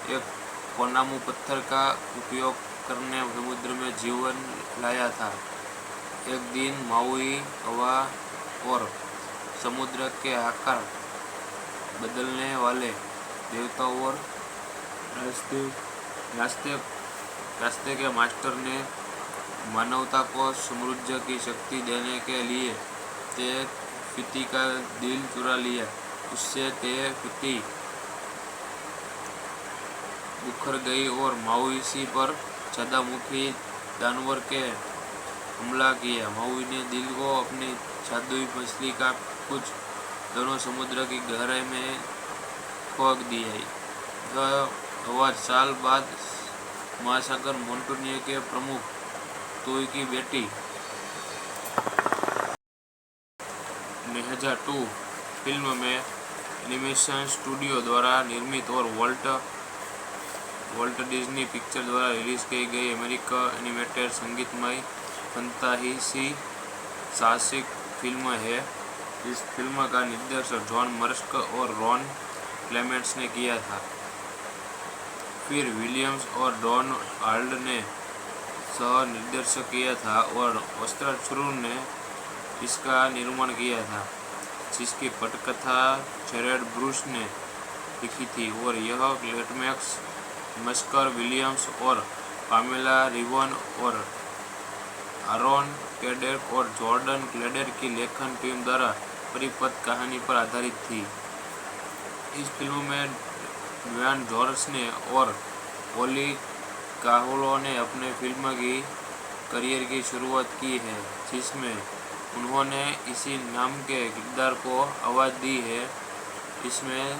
एक कोनामू पत्थर का उपयोग करने समुद्र में जीवन लाया था। एक दिन माउई हवा और समुद्र के आकार बदलने वाले देवताओं और रास्ते के मास्टर ने मानवता को समृद्धि की शक्ति देने के लिए ते फिती का दिल चुरा लिया। उससे ते फिती उखड़ गई और माउई पर ज्वालामुखी जानवर के हमला किया। माउई ने दिल को अपनी जादुई मछली का कुछ दोनों समुद्र की गहराई में फेंक दिया। यह आवाज साल बाद महासागर मोंटूनिया के प्रमुख तुई की बेटी नेजा 2 फिल्म में एनिमेशन स्टूडियो द्वारा निर्मित और वॉल्ट डिज्नी पिक्चर द्वारा रिलीज की गई अमेरिकन एनिमेटेड संगीतमय फंतासी साहसिक फिल्म है। इस फिल्म का निर्देशन जॉन मर्स्क और रॉन क्लेमेंट्स ने किया था। फिर विलियम्स और डॉन हाल्ड ने सह निर्देशन किया था और वस्त्राचुर ने इसका निर्माण किया था, जिसकी पटकथा जेरेड ब्रूस ने लिखी थी और यह क्लेमेंट्स, मस्कर विलियम्स और पामेला रिवन और आरोन कैडेक और जॉर्डन क्लेडर की लेखन टीम द्वारा परिपथ कहानी पर आधारित थी। इस फिल्म में ड्वेन जॉनसन और ओली काहुलो ने अपने फिल्म की करियर की शुरुआत की है, जिसमें उन्होंने इसी नाम के किरदार को आवाज़ दी है। इसमें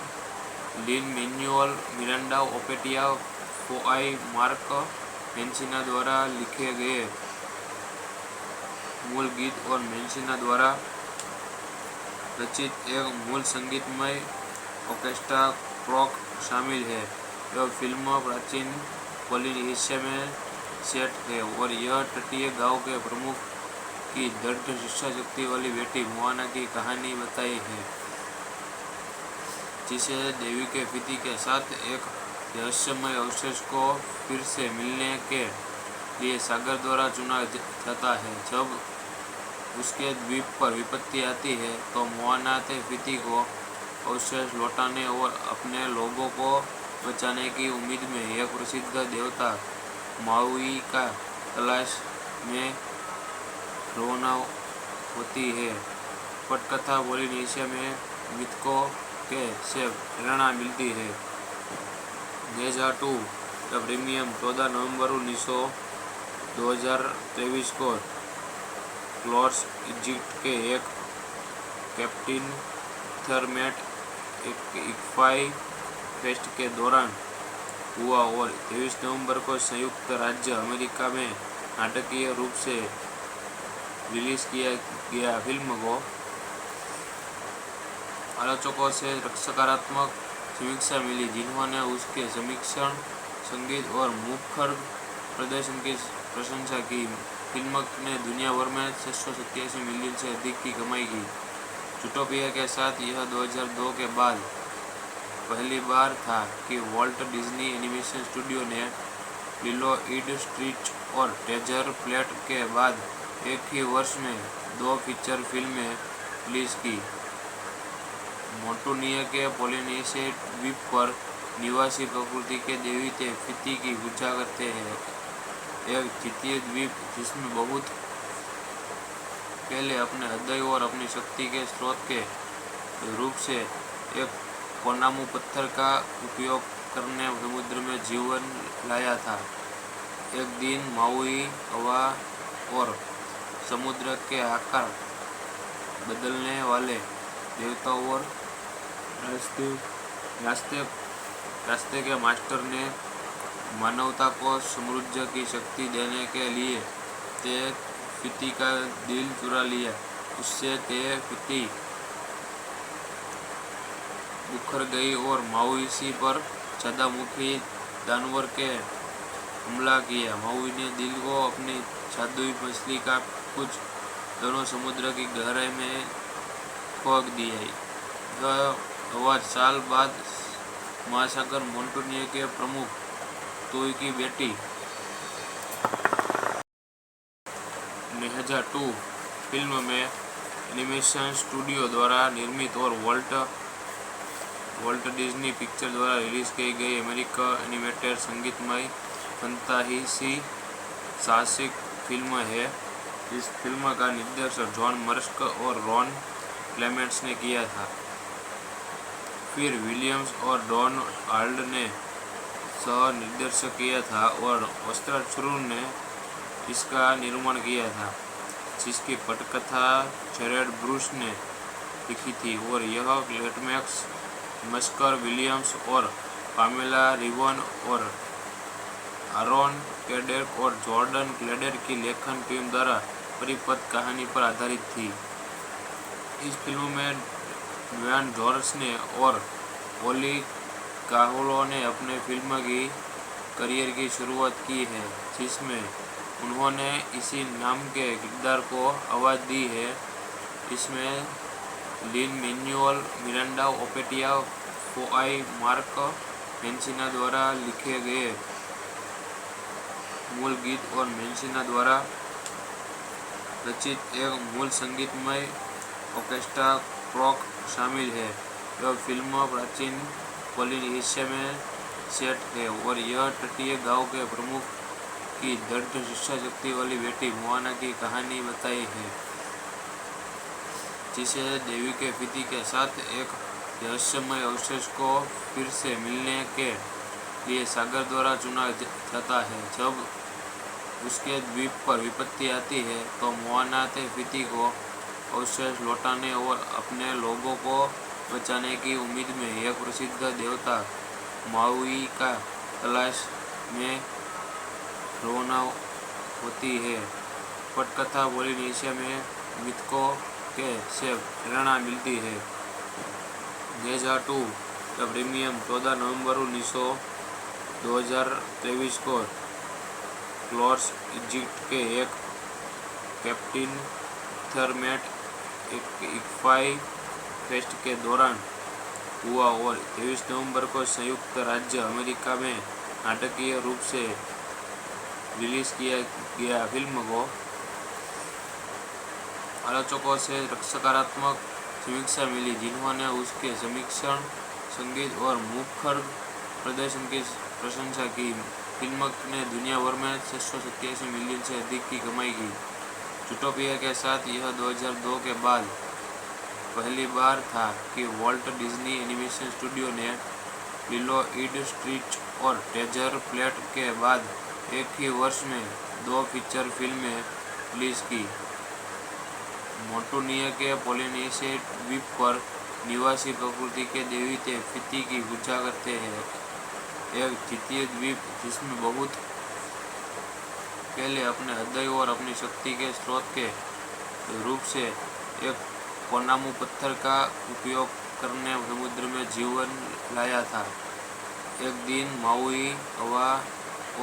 लिन मैनुअल मिरांडा ओपेटिया फोआई मार्क मेंसिना द्वारा लिखे गए मूल गीत और मेंसिना द्वारा रचित एक मूल संगीतमय ऑर्केस्ट्रा ट्रैक शामिल है। यह फिल्म प्राचीन पोलिनेशिया में सेट है और यह तटीय गांव के प्रमुख की दृढ़ इच्छा शक्ति वाली बेटी मोआना की कहानी बताई है, जिसे देवी के पति के साथ एक रहस्यमय अवशेष को फिर से मिलने के लिए सागर द्वारा चुना जाता है। जब उसके द्वीप पर विपत्ति आती है तो मोआना के पति को अवशेष लौटाने और अपने लोगों को बचाने की उम्मीद में एक प्रसिद्ध देवता माउई का तलाश में रवाना होती है। पटकथा पोलिनेशिया में मिथकों के से प्रेरणा मिलती है। नेजा 2 द प्रीमियम 14 नवंबर 2023 को क्लोर्स इजिप्ट के एक कैप्टन थर्मेट इक्फाई फेस्ट के दौरान हुआ और 23 नवंबर को संयुक्त राज्य अमेरिका में नाटकीय रूप से रिलीज किया गया। फिल्म को आलोचकों से सकारात्मक समीक्षा मिली, जिन्होंने उसके समीक्षण, संगीत और मुखर प्रदर्शन की प्रशंसा की। फिल्म ने दुनिया भर में 687 मिलियन से अधिक की कमाई की। ज़ूटोपिया के साथ यह 2002 के बाद पहली बार था कि वॉल्ट डिज्नी एनिमेशन स्टूडियो ने लिलो एंड स्टिच और ट्रेजर फ्लैट के बाद एक ही वर्ष में 2 फीचर फिल्में रिलीज की। मोंटूनिया के पोलिनेशिया द्वीप पर निवासी प्रकृति के देवते फिती की पूजा करते हैं। एक द्वितीय द्वीप जिसमें बहुत पहले अपने हृदय और अपनी शक्ति के स्रोत के रूप से एक कोनामू पत्थर का उपयोग करने समुद्र में जीवन लाया था। एक दिन माउई हवा और समुद्र के आकार बदलने वाले देवताओं और रास्ते के मास्टर ने मानवता को समृद्धि की शक्ति देने के लिए ते फिती का दिल चुरा लिया। उससे ते फिती बुखर गई और माउई पर ज्वालामुखी जानवर के हमला किया। माउई ने दिल को अपनी जादुई मछली का कुछ दोनों समुद्र की गहराई में फेंक दिया। 4 साल बाद महासागर मोंटूनिया के प्रमुख तोई की बेटी नेजा 2 फिल्म में एनिमेशन स्टूडियो द्वारा निर्मित और वॉल्ट डिज्नी पिक्चर द्वारा रिलीज की गई अमेरिकन एनिमेटेड संगीतमय फंतासी साहसिक फिल्म है। इस फिल्म का निर्देशन जॉन मर्स्क और रॉन क्लेमेंट्स ने किया था। फिर विलियम्स और डॉन हाल्ड ने सह निर्देशन किया था और वस्त्राचुर ने इसका निर्माण किया था, जिसकी पटकथा जेरेड ब्रूस ने लिखी थी और यह लेटमैक्स मस्कर विलियम्स और पामेला रिवन और आरोन कैडेक और जॉर्डन क्लेडर की लेखन टीम द्वारा परिपथ कहानी पर आधारित थी। इस फिल्म में ड्वेन जॉनसन और ओली काहुलो ने अपने फिल्म की करियर की शुरुआत की है, जिसमें उन्होंने इसी नाम के किरदार को आवाज़ दी है। इसमें लिन मैनुअल मिरांडा, ओपेटिया फोआई, मार्क मेंसिना द्वारा लिखे गए मूल गीत और मेंसिना द्वारा रचित एक मूल संगीतमय ऑर्केस्ट्रा ट्रैक शामिल है। यह फिल्म प्राचीन पोलिनेशिया में सेट है और यह तटीय गांव के प्रमुख की दृढ़ इच्छा शक्ति वाली बेटी मोआना की कहानी बताई है, जिसे देवी के फिती के साथ एक रहस्यमय अवशेष को फिर से मिलने के लिए सागर द्वारा चुना जाता है। जब उसके द्वीप पर विपत्ति आती है तो मोआना ते फिती को अवशेष लौटाने और अपने लोगों को बचाने की उम्मीद में एक प्रसिद्ध देवता माउई का तलाश में रवाना होती है। पटकथा पोलिनेशिया में मिथकों के से प्रेरणा मिलती है। नेजा 2 द प्रीमियम 14 नवंबर 2023 को क्लोर्स इजिप्ट के एक कैप्टन थर्मेट इक्फाई फेस्ट के दौरान हुआ और 23 नवंबर को संयुक्त राज्य अमेरिका में नाटकीय रूप से रिलीज किया गया। फिल्म को आलोचकों से सकारात्मक समीक्षा मिली, जिन्होंने उसके समीक्षण, संगीत और मुखर प्रदर्शन की प्रशंसा की। फिल्म ने दुनिया भर में 687 मिलियन से अधिक की कमाई की। जूटोपिया के साथ यह 2002 के बाद पहली बार था कि वॉल्ट डिज्नी एनिमेशन स्टूडियो ने लिलो ईड स्ट्रीच और ट्रेजर फ्लैट के बाद एक ही वर्ष में 2 फीचर फिल्में रिलीज की। मोंटूनिया के पोलिनेशिया द्वीप पर निवासी प्रकृति के दैवते फिती की पूजा करते हैं। एक द्वितीय द्वीप जिसमें बहुत पहले अपने हृदय और अपनी शक्ति के स्रोत के रूप से एक कोनामू पत्थर का उपयोग करने समुद्र में जीवन लाया था। एक दिन माउई हवा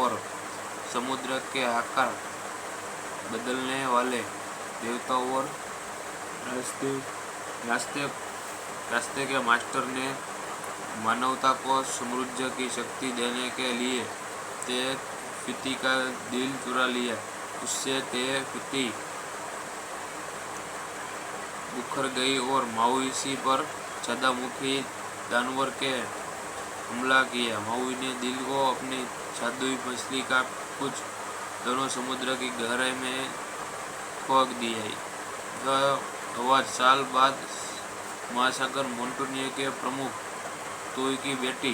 और समुद्र के आकार बदलने वाले देवताओं और रास्ते के मास्टर ने मानवता को समृद्धि की शक्ति देने के लिए ते फिती का दिल चुरा लिया। उससे ते फिती उखड़ गई और माउई पर ज्वालामुखी जानवर के हमला किया। माउई ने दिल को अपनी जादुई मछली का कुछ दोनों समुद्र की गहराई में खोक दिया। यह आवाज साल बाद महासागर मोंटूनिया के प्रमुख तुई की बेटी